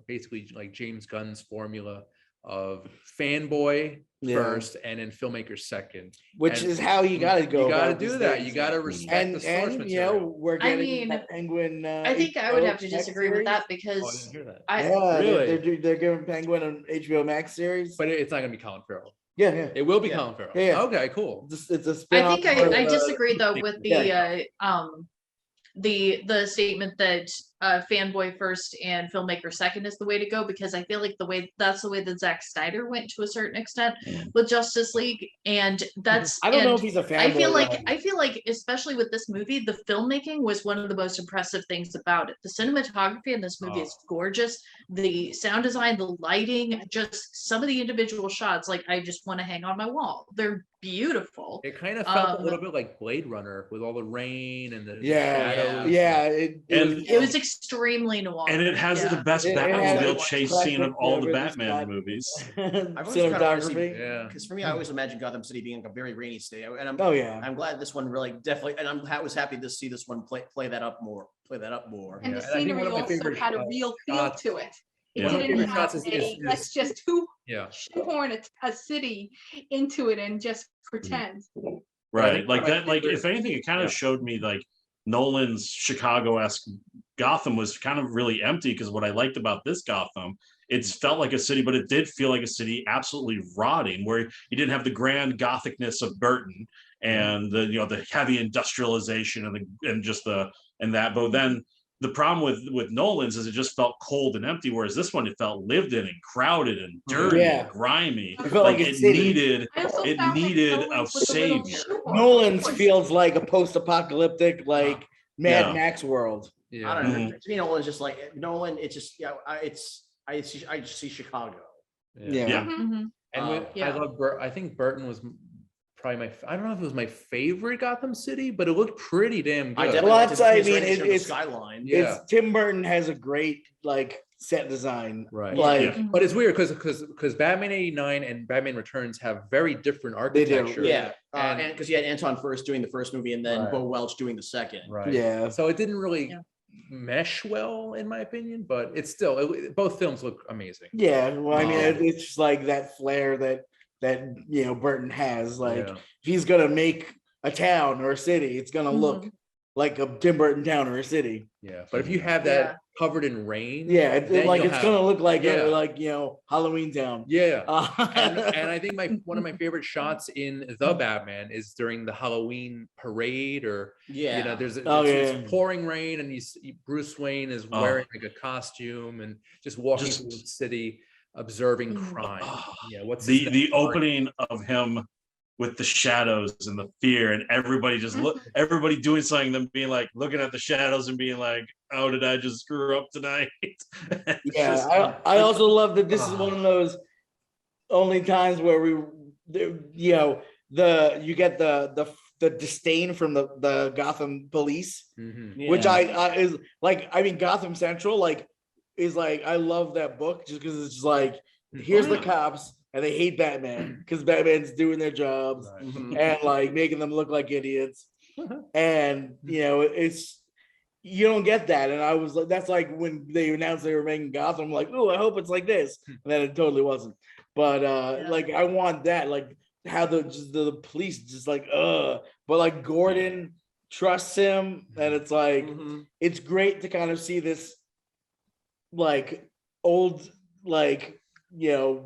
[SPEAKER 1] basically like James Gunn's formula of fanboy
[SPEAKER 6] Yeah.
[SPEAKER 1] first and then filmmaker second.
[SPEAKER 6] Which
[SPEAKER 1] And
[SPEAKER 6] is how you gotta go.
[SPEAKER 1] You got to
[SPEAKER 6] about
[SPEAKER 1] do
[SPEAKER 6] these
[SPEAKER 1] that.
[SPEAKER 6] things.
[SPEAKER 1] You got to respect the source
[SPEAKER 6] and you know,
[SPEAKER 1] material.
[SPEAKER 6] we're
[SPEAKER 3] I
[SPEAKER 6] getting
[SPEAKER 3] mean,
[SPEAKER 6] that Penguin.
[SPEAKER 3] I think I would
[SPEAKER 6] HBO
[SPEAKER 3] have to
[SPEAKER 6] Max
[SPEAKER 3] disagree with
[SPEAKER 6] series.
[SPEAKER 3] that
[SPEAKER 1] Oh, I
[SPEAKER 3] because
[SPEAKER 1] didn't hear that.
[SPEAKER 6] Yeah,
[SPEAKER 1] Really?
[SPEAKER 6] they're giving Penguin an HBO Max series.
[SPEAKER 1] But it's not going to be Colin Farrell.
[SPEAKER 6] Yeah.
[SPEAKER 1] It will be
[SPEAKER 5] Yeah.
[SPEAKER 1] Colin Farrell.
[SPEAKER 6] Yeah, yeah.
[SPEAKER 1] Okay, cool.
[SPEAKER 6] It's a
[SPEAKER 3] I
[SPEAKER 6] spin-off
[SPEAKER 3] think
[SPEAKER 6] of,
[SPEAKER 3] I disagree though with the statement that fanboy first and filmmaker second is the way to go, because I feel like that's the way that Zack Snyder went to a certain extent with Justice League, and that's
[SPEAKER 6] I don't know
[SPEAKER 3] and
[SPEAKER 6] if he's a fan.
[SPEAKER 3] I feel like especially with this movie, the filmmaking was one of the most impressive things about it. The cinematography in this movie is gorgeous. The sound design, the lighting, just some of the individual shots, like I just want to hang on my wall. They're beautiful.
[SPEAKER 1] It kind of felt a little
[SPEAKER 3] Um,
[SPEAKER 1] bit like Blade Runner with all the rain and the
[SPEAKER 6] Yeah,
[SPEAKER 1] shadows.
[SPEAKER 6] yeah.
[SPEAKER 3] It was extremely noir.
[SPEAKER 4] And it has the best
[SPEAKER 6] It has
[SPEAKER 4] Batmobile
[SPEAKER 6] a
[SPEAKER 4] chase
[SPEAKER 6] classic,
[SPEAKER 4] scene of all the
[SPEAKER 6] Ridley
[SPEAKER 4] Batman
[SPEAKER 6] Scott.
[SPEAKER 4] movies.
[SPEAKER 5] I've always kind of wanted to see-
[SPEAKER 6] cinematography.
[SPEAKER 1] Yeah.
[SPEAKER 5] Because for me, I always imagine Gotham City being like a very rainy city, and
[SPEAKER 6] Oh yeah.
[SPEAKER 5] I'm glad this one really definitely, and I was happy to see this one play that up more.
[SPEAKER 2] And
[SPEAKER 1] Yeah,
[SPEAKER 2] the
[SPEAKER 1] and I think
[SPEAKER 2] scenery
[SPEAKER 1] one of my
[SPEAKER 2] also
[SPEAKER 1] favorite,
[SPEAKER 2] had a real feel
[SPEAKER 1] shots-
[SPEAKER 2] to it.
[SPEAKER 4] Yeah.
[SPEAKER 2] It
[SPEAKER 1] One of my
[SPEAKER 2] didn't
[SPEAKER 1] favorite
[SPEAKER 2] have
[SPEAKER 1] shots
[SPEAKER 2] a, let's just
[SPEAKER 1] Yeah.
[SPEAKER 2] shoehorn a city into it and just pretend.
[SPEAKER 4] Right. Like
[SPEAKER 1] my
[SPEAKER 4] that, like
[SPEAKER 1] favorite-
[SPEAKER 4] if anything, it kind of
[SPEAKER 1] Yeah.
[SPEAKER 4] showed me like Nolan's Chicago-esque Gotham was kind of really empty, because what I liked about this Gotham, it felt like a city, but it did feel like a city absolutely rotting, where you didn't have the grand Gothicness of Burton and the the heavy industrialization and that. But then the problem with Nolan's is it just felt cold and empty, whereas this one it felt lived in and crowded and dirty
[SPEAKER 6] Yeah.
[SPEAKER 4] and grimy.
[SPEAKER 6] It felt like a
[SPEAKER 4] it
[SPEAKER 6] city.
[SPEAKER 4] needed
[SPEAKER 2] I also
[SPEAKER 4] it
[SPEAKER 2] found that
[SPEAKER 4] needed a
[SPEAKER 2] Nolan's was little
[SPEAKER 4] savior.
[SPEAKER 2] shoehorn.
[SPEAKER 6] Nolan's
[SPEAKER 2] Of course.
[SPEAKER 6] feels like a post-apocalyptic, like Mad
[SPEAKER 4] Yeah.
[SPEAKER 6] Max world.
[SPEAKER 1] Yeah.
[SPEAKER 5] I don't know.
[SPEAKER 4] Mhm.
[SPEAKER 5] To me, Nolan's just like Nolan. It's just I just see Chicago.
[SPEAKER 6] Yeah.
[SPEAKER 4] Yeah.
[SPEAKER 3] Mhm.
[SPEAKER 1] And
[SPEAKER 5] Um,
[SPEAKER 1] I love I think Burton was probably I don't know if it was my favorite Gotham City, but it looked pretty damn
[SPEAKER 5] I
[SPEAKER 1] good.
[SPEAKER 5] definitely
[SPEAKER 6] Well,
[SPEAKER 5] like
[SPEAKER 6] that's-
[SPEAKER 5] to
[SPEAKER 6] I
[SPEAKER 5] see
[SPEAKER 6] mean,
[SPEAKER 5] his
[SPEAKER 6] it's-
[SPEAKER 5] skyline.
[SPEAKER 1] Yeah.
[SPEAKER 6] It's Tim Burton has a great like set design.
[SPEAKER 1] Right.
[SPEAKER 6] Like
[SPEAKER 4] Yeah.
[SPEAKER 1] But it's weird because Batman 89 and Batman Returns have very different
[SPEAKER 6] They do,
[SPEAKER 1] architecture.
[SPEAKER 5] Yeah,
[SPEAKER 1] And-
[SPEAKER 5] and because you had Anton first doing the first movie, and then
[SPEAKER 1] Right.
[SPEAKER 5] Bo Welch doing the second.
[SPEAKER 1] Right.
[SPEAKER 6] Yeah.
[SPEAKER 1] So it didn't really
[SPEAKER 3] Yeah.
[SPEAKER 1] mesh well, in my opinion, but it's still both films look amazing.
[SPEAKER 6] Yeah. Well, I mean,
[SPEAKER 1] Um,
[SPEAKER 6] it's just like that flair that Burton has. Like
[SPEAKER 1] Yeah.
[SPEAKER 6] if he's gonna make a town or a city, it's gonna look like a Tim Burton town or a city.
[SPEAKER 1] Yeah. But if you have that covered in rain,
[SPEAKER 6] Yeah,
[SPEAKER 1] then
[SPEAKER 6] like
[SPEAKER 1] you'll
[SPEAKER 6] it's
[SPEAKER 1] have-
[SPEAKER 6] gonna look like
[SPEAKER 1] Yeah.
[SPEAKER 6] Halloween Town.
[SPEAKER 1] Yeah.
[SPEAKER 6] And
[SPEAKER 1] And I think one of my favorite shots in the Batman is during the Halloween parade, or
[SPEAKER 5] Yeah,
[SPEAKER 1] there's
[SPEAKER 6] Oh,
[SPEAKER 1] it's
[SPEAKER 6] yeah.
[SPEAKER 1] pouring rain and Bruce Wayne is wearing like a costume and just walking
[SPEAKER 4] Just-
[SPEAKER 1] through the city observing
[SPEAKER 3] Mhm.
[SPEAKER 1] crime.
[SPEAKER 4] Oh,
[SPEAKER 1] Yeah, what's
[SPEAKER 4] the
[SPEAKER 1] his
[SPEAKER 4] the
[SPEAKER 1] next
[SPEAKER 4] opening of him with the shadows and the fear, and everybody just everybody doing something, them being like looking at the shadows and being like, "Oh, did I just screw up tonight?" It's
[SPEAKER 6] yeah,
[SPEAKER 4] just-
[SPEAKER 6] I also love that this is one of those only times where you get the disdain from the Gotham police,
[SPEAKER 1] Mhm.
[SPEAKER 6] which
[SPEAKER 5] Yeah.
[SPEAKER 6] I is like, I mean, Gotham Central is like, I love that book just because it's just like, here's the
[SPEAKER 4] yeah.
[SPEAKER 6] cops and they hate Batman because Batman's doing their jobs
[SPEAKER 1] Right.
[SPEAKER 5] Mhm.
[SPEAKER 6] and like making them look like idiots. And it's you don't get that. And I was like, that's like when they announced they were making Gotham, I'm like, oh, I hope it's like this. And then it totally wasn't. But like I want that, like how the police just like but like Gordon trusts him, and it's like
[SPEAKER 5] Mhm.
[SPEAKER 6] it's great to kind of see this like old like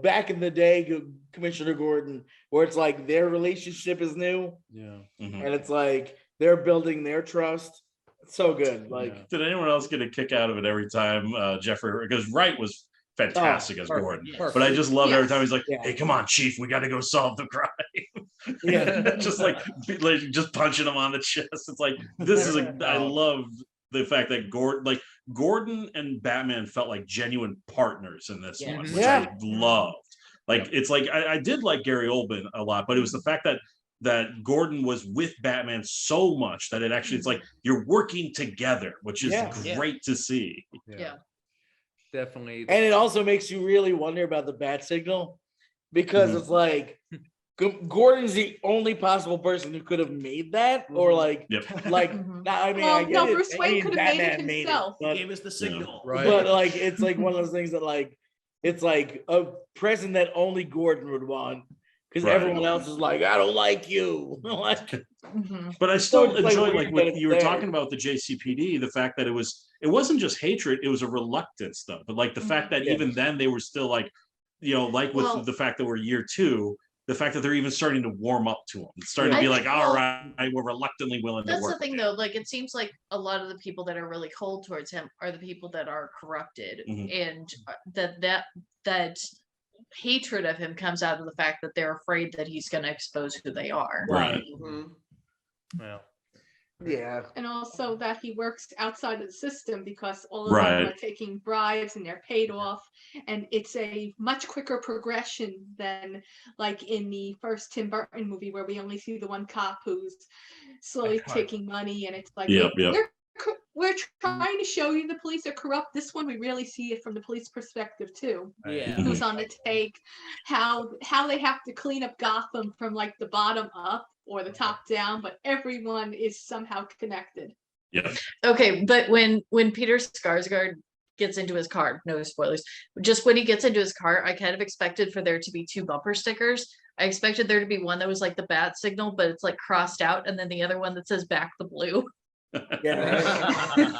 [SPEAKER 6] back in the day Commissioner Gordon, where it's like their relationship is new
[SPEAKER 1] Yeah.
[SPEAKER 4] Mhm.
[SPEAKER 6] and it's like they're building their trust So good. Like,
[SPEAKER 1] Yeah.
[SPEAKER 4] Did anyone else get a kick out of it every time Jeffrey? Because Wright was fantastic as
[SPEAKER 6] perfect.
[SPEAKER 4] Gordon,
[SPEAKER 5] Yes.
[SPEAKER 4] but I just love every
[SPEAKER 2] Yes.
[SPEAKER 4] time he's like,
[SPEAKER 6] Yeah.
[SPEAKER 4] "Hey, come on, Chief, we got to go solve the crime."
[SPEAKER 6] Yeah.
[SPEAKER 4] just like just punching him on the chest. It's like this is I love the fact that Gordon and Batman felt like genuine partners in this one,
[SPEAKER 5] Yes.
[SPEAKER 4] which
[SPEAKER 6] Yeah.
[SPEAKER 4] I loved. Like it's like I did like Gary Oldman a lot, but it was the fact that Gordon was with Batman so much that it actually it's like you're working together, which is
[SPEAKER 6] Yeah.
[SPEAKER 4] great to see.
[SPEAKER 3] Yeah.
[SPEAKER 1] Definitely.
[SPEAKER 6] and it also makes you really wonder about the bat signal because
[SPEAKER 4] Mhm.
[SPEAKER 6] it's like Gordon's the only possible person who could have made that, or like,
[SPEAKER 4] Yep.
[SPEAKER 6] like,
[SPEAKER 3] Mhm.
[SPEAKER 6] not, I mean,
[SPEAKER 2] Well,
[SPEAKER 6] I get
[SPEAKER 2] no,
[SPEAKER 6] it.
[SPEAKER 2] Bruce
[SPEAKER 6] I
[SPEAKER 2] Wayne
[SPEAKER 6] mean,
[SPEAKER 2] could have made it
[SPEAKER 6] Batman
[SPEAKER 2] himself.
[SPEAKER 5] He gave us the signal.
[SPEAKER 1] Right.
[SPEAKER 6] but like, it's like one of those things that like, it's like a present that only Gordon would want because
[SPEAKER 4] Right.
[SPEAKER 6] everyone else is like, I don't like you. Like,
[SPEAKER 3] Mhm.
[SPEAKER 4] But I still
[SPEAKER 6] it's, like,
[SPEAKER 4] enjoy
[SPEAKER 6] weird
[SPEAKER 4] like
[SPEAKER 6] that
[SPEAKER 4] what
[SPEAKER 6] it's
[SPEAKER 4] you were
[SPEAKER 6] there.
[SPEAKER 4] talking about the JCPD, the fact that it wasn't just hatred, it was a reluctance though. But like the fact that
[SPEAKER 6] Yeah.
[SPEAKER 4] even then they were still like, like with
[SPEAKER 3] Well-
[SPEAKER 4] the fact that we're year 2, the fact that they're even starting to warm up to him. It's starting
[SPEAKER 3] Yeah.
[SPEAKER 4] to be
[SPEAKER 3] I
[SPEAKER 4] like,
[SPEAKER 3] think-
[SPEAKER 4] all
[SPEAKER 3] well,
[SPEAKER 4] right, we're reluctantly willing to
[SPEAKER 3] That's
[SPEAKER 4] work.
[SPEAKER 3] the thing, though. Like, it seems like a lot of the people that are really cold towards him are the people that are corrupted,
[SPEAKER 4] Mhm.
[SPEAKER 3] and that hatred of him comes out of the fact that they're afraid that he's going to expose who they are.
[SPEAKER 4] Right.
[SPEAKER 5] Mhm.
[SPEAKER 1] Well,
[SPEAKER 6] yeah.
[SPEAKER 2] And also that he works outside of the system because all of
[SPEAKER 4] Right.
[SPEAKER 2] them are taking bribes and they're paid off. And it's a much quicker progression than like in the first Tim Burton movie where we only see the one cop who's slowly
[SPEAKER 1] Right.
[SPEAKER 2] taking money. And it's like,
[SPEAKER 4] Yep, yep.
[SPEAKER 2] we're trying to show you the police are corrupt. This one, we really see it from the police perspective too.
[SPEAKER 5] Yeah.
[SPEAKER 4] Mhm.
[SPEAKER 2] Who's on the take, how they have to clean up Gotham from like the bottom up or the top down, but everyone is somehow connected.
[SPEAKER 4] Yeah.
[SPEAKER 3] Okay, but when Peter Skarsgård gets into his car, no spoilers, just when he gets into his car, I kind of expected for there to be 2 bumper stickers. I expected there to be one that was like the bat signal, but it's like crossed out, and then the other one that says back the blue.
[SPEAKER 6] Yeah.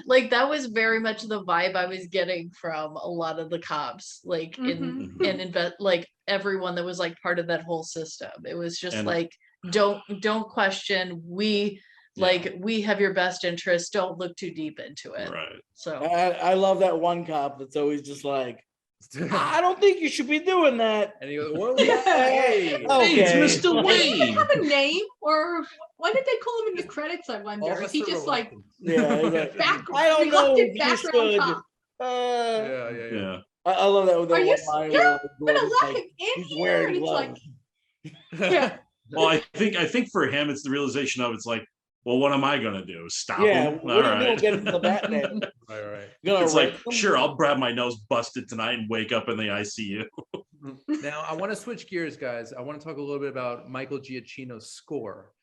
[SPEAKER 3] like that was very much the vibe I was getting from a lot of the cops, like in
[SPEAKER 4] Mhm.
[SPEAKER 3] like everyone that was like part of that whole system. It was just
[SPEAKER 4] And-
[SPEAKER 3] like, don't question, we like we have your best interest, don't look too deep into it.
[SPEAKER 4] Right.
[SPEAKER 3] So
[SPEAKER 6] I love that one cop that's always just like, I don't think you should be doing that.
[SPEAKER 1] and he goes, "Whoa,
[SPEAKER 6] Yeah.
[SPEAKER 1] hey,
[SPEAKER 6] Oh,
[SPEAKER 4] Hey, it's
[SPEAKER 6] Okay.
[SPEAKER 4] Mr.
[SPEAKER 2] Does he
[SPEAKER 4] Wayne.
[SPEAKER 2] have a name, or why did they call him in the credits? I wonder. Is he
[SPEAKER 1] Officer
[SPEAKER 2] just like
[SPEAKER 1] Reluctant."
[SPEAKER 6] Yeah, he's like,
[SPEAKER 2] back?
[SPEAKER 6] I don't know
[SPEAKER 2] reluctant
[SPEAKER 6] if you
[SPEAKER 2] background
[SPEAKER 6] should.
[SPEAKER 2] cop?
[SPEAKER 1] Yeah, yeah, yeah.
[SPEAKER 4] Yeah.
[SPEAKER 6] I love that.
[SPEAKER 2] Are you?
[SPEAKER 6] one line
[SPEAKER 2] You're
[SPEAKER 6] where
[SPEAKER 2] gonna
[SPEAKER 6] Gordon's
[SPEAKER 2] let
[SPEAKER 6] like,
[SPEAKER 2] him in
[SPEAKER 6] he's
[SPEAKER 2] here,
[SPEAKER 6] wearing
[SPEAKER 2] and it's like,
[SPEAKER 6] gloves.
[SPEAKER 2] yeah.
[SPEAKER 4] Well, I think for him it's the realization of it's like, well, what am I gonna do? Stop
[SPEAKER 6] Yeah,
[SPEAKER 4] him?
[SPEAKER 6] what are you doing getting to the Batman?
[SPEAKER 1] Right, right.
[SPEAKER 6] Gonna
[SPEAKER 4] It's like,
[SPEAKER 6] arrest him?
[SPEAKER 4] sure, I'll grab my nose busted tonight and wake up in the ICU.
[SPEAKER 1] Now I want to switch gears, guys. I want to talk a little bit about Michael Giacchino's score.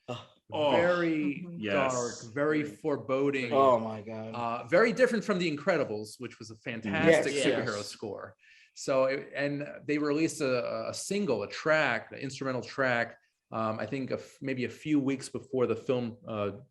[SPEAKER 4] Oh,
[SPEAKER 1] Very
[SPEAKER 3] Mhm.
[SPEAKER 4] yes.
[SPEAKER 1] dark, very foreboding.
[SPEAKER 6] Oh my god.
[SPEAKER 1] Very different from The Incredibles, which was a fantastic
[SPEAKER 5] Yes.
[SPEAKER 1] superhero
[SPEAKER 5] Yes.
[SPEAKER 1] score. So, and they released a single, a track, an instrumental track. I think maybe a few weeks before the film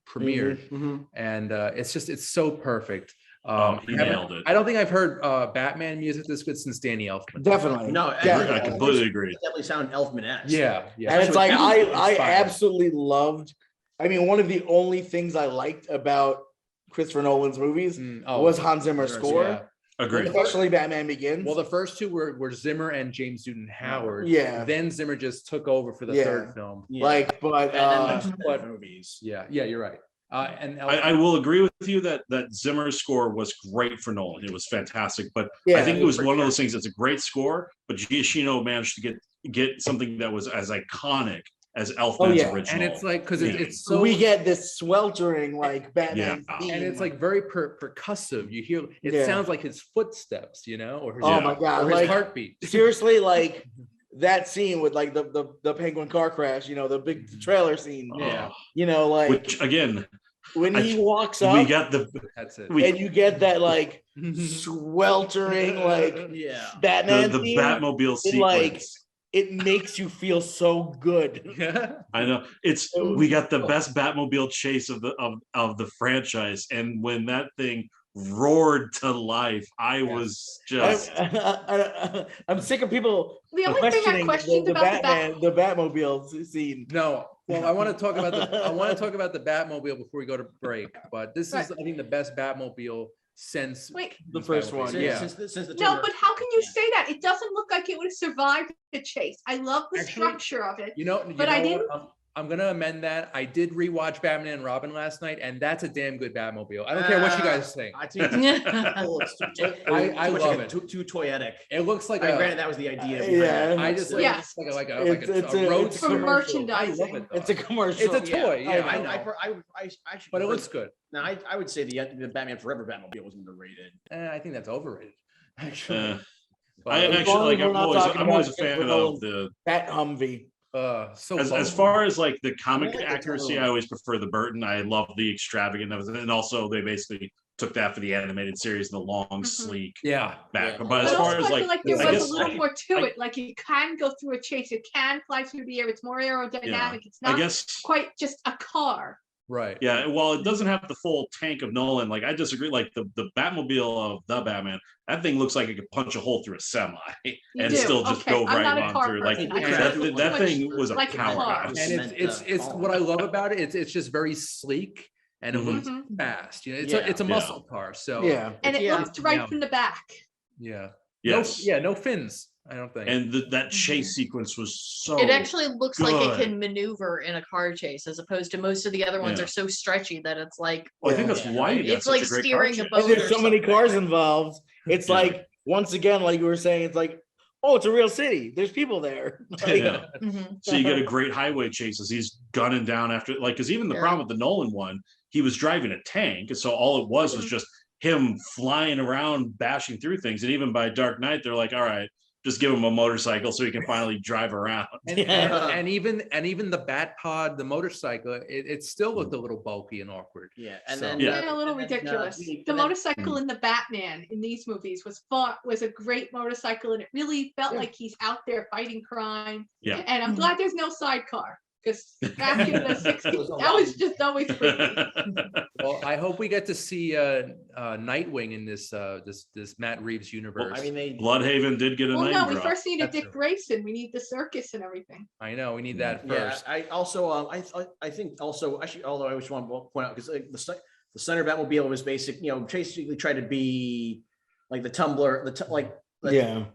[SPEAKER 1] premiered,
[SPEAKER 5] Mhm.
[SPEAKER 1] and it's so perfect.
[SPEAKER 4] He
[SPEAKER 1] I haven't-
[SPEAKER 4] nailed it.
[SPEAKER 1] I don't think I've heard Batman music this good since Danny Elfman.
[SPEAKER 6] Definitely.
[SPEAKER 5] No,
[SPEAKER 6] Definitely.
[SPEAKER 4] I completely agree.
[SPEAKER 5] Definitely sound Elfman-esque.
[SPEAKER 1] Yeah, yeah.
[SPEAKER 6] And it's like I
[SPEAKER 1] Inspired.
[SPEAKER 6] absolutely loved. I mean, one of the only things I liked about Christopher Nolan's movies was Hans Zimmer's
[SPEAKER 5] Zimmer's,
[SPEAKER 6] score,
[SPEAKER 1] Yeah.
[SPEAKER 4] Agreed.
[SPEAKER 6] especially Batman Begins.
[SPEAKER 1] Well, the first two were Zimmer and James Newton Howard.
[SPEAKER 6] Yeah.
[SPEAKER 1] Then Zimmer just took over for the
[SPEAKER 6] Yeah.
[SPEAKER 1] third film.
[SPEAKER 5] Yeah.
[SPEAKER 6] Like, but
[SPEAKER 5] And then the movies.
[SPEAKER 1] Yeah, yeah, you're right. And
[SPEAKER 4] I will agree with you that Zimmer's score was great for Nolan. It was fantastic, but
[SPEAKER 6] yeah,
[SPEAKER 4] I think it was one of those things that's a great score, but Giacchino managed to get something that was as iconic as Elfman's
[SPEAKER 6] yeah.
[SPEAKER 4] original.
[SPEAKER 1] and it's like because
[SPEAKER 4] Yeah.
[SPEAKER 1] it's so
[SPEAKER 6] we get this sweltering like Batman
[SPEAKER 4] Yeah.
[SPEAKER 6] theme.
[SPEAKER 1] and it's like very percussive. You hear it
[SPEAKER 6] Yeah.
[SPEAKER 1] sounds like his footsteps, or his,
[SPEAKER 6] oh
[SPEAKER 4] Yeah.
[SPEAKER 6] my god,
[SPEAKER 1] or his
[SPEAKER 6] like
[SPEAKER 1] heartbeat.
[SPEAKER 6] seriously, like that scene with like the penguin car crash, the big trailer scene.
[SPEAKER 1] Yeah.
[SPEAKER 6] Like
[SPEAKER 4] which again,
[SPEAKER 6] when he walks
[SPEAKER 4] we
[SPEAKER 6] up
[SPEAKER 4] got the
[SPEAKER 1] That's it.
[SPEAKER 4] we-
[SPEAKER 6] and you get that like sweltering like
[SPEAKER 5] Yeah.
[SPEAKER 6] Batman
[SPEAKER 4] the
[SPEAKER 6] theme,
[SPEAKER 4] Batmobile
[SPEAKER 6] it, like,
[SPEAKER 4] sequence.
[SPEAKER 6] it makes you feel so good.
[SPEAKER 1] Yeah.
[SPEAKER 4] I know we got the best Batmobile chase of the franchise, and when that thing roared to life, I was just
[SPEAKER 6] I'm sick of people
[SPEAKER 2] The only thing I
[SPEAKER 6] questioning
[SPEAKER 2] questioned
[SPEAKER 6] the
[SPEAKER 2] about the
[SPEAKER 6] Batmobile scene.
[SPEAKER 1] No, Well, I want to talk about the Batmobile before we go to break. But this is,
[SPEAKER 2] Right.
[SPEAKER 1] I think, the best Batmobile since
[SPEAKER 2] Wait.
[SPEAKER 6] The first one,
[SPEAKER 5] Since,
[SPEAKER 1] yeah.
[SPEAKER 5] since the
[SPEAKER 2] No,
[SPEAKER 5] Timber-
[SPEAKER 2] but how can you say that? It doesn't look like it would have survived the chase. I love the
[SPEAKER 1] Actually,
[SPEAKER 2] structure of it.
[SPEAKER 1] But
[SPEAKER 2] I
[SPEAKER 1] what?
[SPEAKER 2] didn't-
[SPEAKER 1] I'm gonna amend that. I did rewatch Batman and Robin last night, and that's a damn good Batmobile. I don't care what you guys think.
[SPEAKER 5] I think it's
[SPEAKER 1] I love it.
[SPEAKER 5] Too toyetic.
[SPEAKER 1] It looks like
[SPEAKER 5] I mean,
[SPEAKER 1] a.
[SPEAKER 5] granted, that was the idea.
[SPEAKER 6] Yeah.
[SPEAKER 1] I just like,
[SPEAKER 2] Yeah.
[SPEAKER 1] it's like a
[SPEAKER 6] It's
[SPEAKER 1] road
[SPEAKER 6] it's
[SPEAKER 2] For
[SPEAKER 1] store.
[SPEAKER 2] merchandising.
[SPEAKER 1] I love it,
[SPEAKER 6] It's a
[SPEAKER 1] though.
[SPEAKER 6] commercial.
[SPEAKER 1] It's a toy. Yeah, I know.
[SPEAKER 5] I actually
[SPEAKER 1] But it
[SPEAKER 5] prefer-
[SPEAKER 1] looks good.
[SPEAKER 5] Now, I would say the Batman Forever Batmobile was underrated.
[SPEAKER 1] I think that's overrated. Actually,
[SPEAKER 4] Uh,
[SPEAKER 1] But,
[SPEAKER 4] I
[SPEAKER 6] As long
[SPEAKER 4] actually
[SPEAKER 6] as we're not talking
[SPEAKER 4] I'm always a
[SPEAKER 6] about
[SPEAKER 4] fan
[SPEAKER 6] Christopher
[SPEAKER 4] of
[SPEAKER 6] Nolan.
[SPEAKER 4] the
[SPEAKER 6] That Humvee.
[SPEAKER 1] so
[SPEAKER 4] as
[SPEAKER 1] low.
[SPEAKER 4] far as like the comic
[SPEAKER 5] I like the
[SPEAKER 4] accuracy,
[SPEAKER 5] tone.
[SPEAKER 4] I always prefer the Burton. I love the extravagant of it, and also they basically took that for the animated series, the long, sleek
[SPEAKER 1] Yeah.
[SPEAKER 4] back.
[SPEAKER 5] Yeah.
[SPEAKER 4] But
[SPEAKER 2] But
[SPEAKER 4] as far
[SPEAKER 2] also,
[SPEAKER 4] as
[SPEAKER 2] I feel
[SPEAKER 4] like,
[SPEAKER 2] like there
[SPEAKER 4] I
[SPEAKER 2] was
[SPEAKER 4] guess
[SPEAKER 2] a little more to
[SPEAKER 4] I-
[SPEAKER 2] it. Like it can go through a chase. It can fly through the air. It's more aerodynamic. It's
[SPEAKER 4] I
[SPEAKER 2] not
[SPEAKER 4] guess
[SPEAKER 2] quite just a car.
[SPEAKER 1] Right.
[SPEAKER 4] yeah. Well, it doesn't have the full tank of Nolan. Like I disagree. Like the Batmobile of the Batman, that thing looks like it could punch a hole through a semi and
[SPEAKER 2] do?
[SPEAKER 4] still just
[SPEAKER 2] Okay,
[SPEAKER 4] go
[SPEAKER 2] I'm
[SPEAKER 4] right
[SPEAKER 2] not a
[SPEAKER 4] on
[SPEAKER 2] car
[SPEAKER 4] through. Like
[SPEAKER 2] person.
[SPEAKER 5] I
[SPEAKER 4] that,
[SPEAKER 5] can't.
[SPEAKER 4] that
[SPEAKER 2] Too
[SPEAKER 4] thing
[SPEAKER 2] much
[SPEAKER 4] was a
[SPEAKER 2] like a car.
[SPEAKER 4] powerhouse.
[SPEAKER 1] And it's what I love about it. It's just very sleek and it
[SPEAKER 4] Mhm.
[SPEAKER 1] looks
[SPEAKER 2] Mhm.
[SPEAKER 1] fast. You know,
[SPEAKER 5] Yeah.
[SPEAKER 1] it's a
[SPEAKER 4] Yeah.
[SPEAKER 1] muscle car. So
[SPEAKER 6] Yeah.
[SPEAKER 2] And it
[SPEAKER 5] Yeah.
[SPEAKER 2] looked right
[SPEAKER 1] Yeah.
[SPEAKER 2] from the back.
[SPEAKER 1] yeah.
[SPEAKER 4] Yes.
[SPEAKER 1] No fins. I don't think.
[SPEAKER 4] And that chase sequence was so.
[SPEAKER 3] It actually looks like it
[SPEAKER 4] good.
[SPEAKER 3] can maneuver in a car chase, as opposed to most of the other ones
[SPEAKER 4] Yeah.
[SPEAKER 3] are so stretchy that it's like
[SPEAKER 4] Well, I think
[SPEAKER 6] Yeah.
[SPEAKER 4] that's why you got
[SPEAKER 3] it's
[SPEAKER 4] such
[SPEAKER 3] like
[SPEAKER 4] a great
[SPEAKER 3] steering
[SPEAKER 4] car
[SPEAKER 3] a
[SPEAKER 4] chase.
[SPEAKER 3] boat.
[SPEAKER 6] And there's
[SPEAKER 3] or
[SPEAKER 6] so many
[SPEAKER 3] something.
[SPEAKER 6] cars involved. It's
[SPEAKER 4] Yeah.
[SPEAKER 6] like, once again, like you were saying, it's like, oh, it's a real city. There's people there. Like,
[SPEAKER 4] Yeah.
[SPEAKER 3] Mhm.
[SPEAKER 4] So you get a great highway chase as he's gunning down after, like, because even the
[SPEAKER 3] Yeah.
[SPEAKER 4] problem with the Nolan one, he was driving a tank, and so all it was just him flying around, bashing through things. And even by Dark Knight, they're like, all right, just give him a motorcycle so he can finally drive around.
[SPEAKER 1] And,
[SPEAKER 6] Yeah.
[SPEAKER 1] and even the Bat Pod, the motorcycle, it still looked a little bulky and awkward.
[SPEAKER 5] Yeah, and
[SPEAKER 1] So-
[SPEAKER 5] then
[SPEAKER 4] Yeah.
[SPEAKER 2] Yeah, a little
[SPEAKER 5] and then,
[SPEAKER 2] ridiculous.
[SPEAKER 5] and
[SPEAKER 2] The
[SPEAKER 5] then-
[SPEAKER 2] motorcycle in the Batman in these movies was a great motorcycle, and it really felt
[SPEAKER 6] Yeah.
[SPEAKER 2] like he's out there fighting crime.
[SPEAKER 4] Yeah.
[SPEAKER 2] And I'm glad there's no sidecar, because back in the 60s, that was just always creepy.
[SPEAKER 1] Well, I hope we get to see Nightwing in this Matt Reeves universe.
[SPEAKER 5] Well, I mean, they
[SPEAKER 4] Bloodhaven did get a
[SPEAKER 2] Well,
[SPEAKER 4] name
[SPEAKER 2] no, we
[SPEAKER 4] drop.
[SPEAKER 2] first need a
[SPEAKER 1] That's
[SPEAKER 2] Dick
[SPEAKER 1] true.
[SPEAKER 2] Grayson. We need the circus and everything.
[SPEAKER 1] I know we need that
[SPEAKER 5] Yeah,
[SPEAKER 1] first.
[SPEAKER 5] I also I think also actually, although I just want to point out because the center Batmobile was basically tried to be like the Tumbler,
[SPEAKER 6] yeah.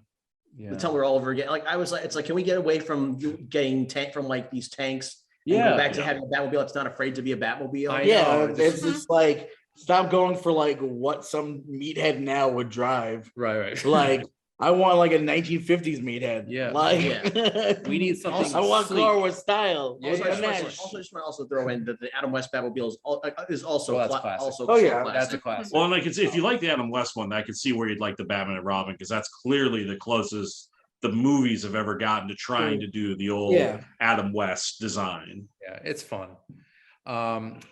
[SPEAKER 1] Yeah.
[SPEAKER 5] the Tumbler all over again. Like I was like, it's like, can we get away from getting from like these tanks? And
[SPEAKER 1] Yeah.
[SPEAKER 5] go back to
[SPEAKER 4] Yeah.
[SPEAKER 5] having a Batmobile that's not afraid to be a Batmobile.
[SPEAKER 1] I
[SPEAKER 6] Yeah.
[SPEAKER 1] know,
[SPEAKER 6] It's just like, stop going for like what some meathead now would drive.
[SPEAKER 1] Right.
[SPEAKER 6] Like, I want like a 1950s meathead.
[SPEAKER 1] Yeah.
[SPEAKER 6] Like,
[SPEAKER 1] We need something.
[SPEAKER 6] I want a
[SPEAKER 1] sleek.
[SPEAKER 6] car with style.
[SPEAKER 1] Yeah,
[SPEAKER 6] with
[SPEAKER 5] Also, I just
[SPEAKER 6] panache.
[SPEAKER 5] just want to also throw in that the Adam West Batmobile is also
[SPEAKER 1] Well, that's classic.
[SPEAKER 5] also
[SPEAKER 6] Oh, yeah.
[SPEAKER 5] classic.
[SPEAKER 1] That's a classic.
[SPEAKER 4] Well, and I can see if you like the Adam West one, I can see where you'd like the Batman and Robin, because that's clearly the closest the movies have ever gotten to trying to do the old
[SPEAKER 6] Yeah.
[SPEAKER 4] Adam West design.
[SPEAKER 1] Yeah, it's fun.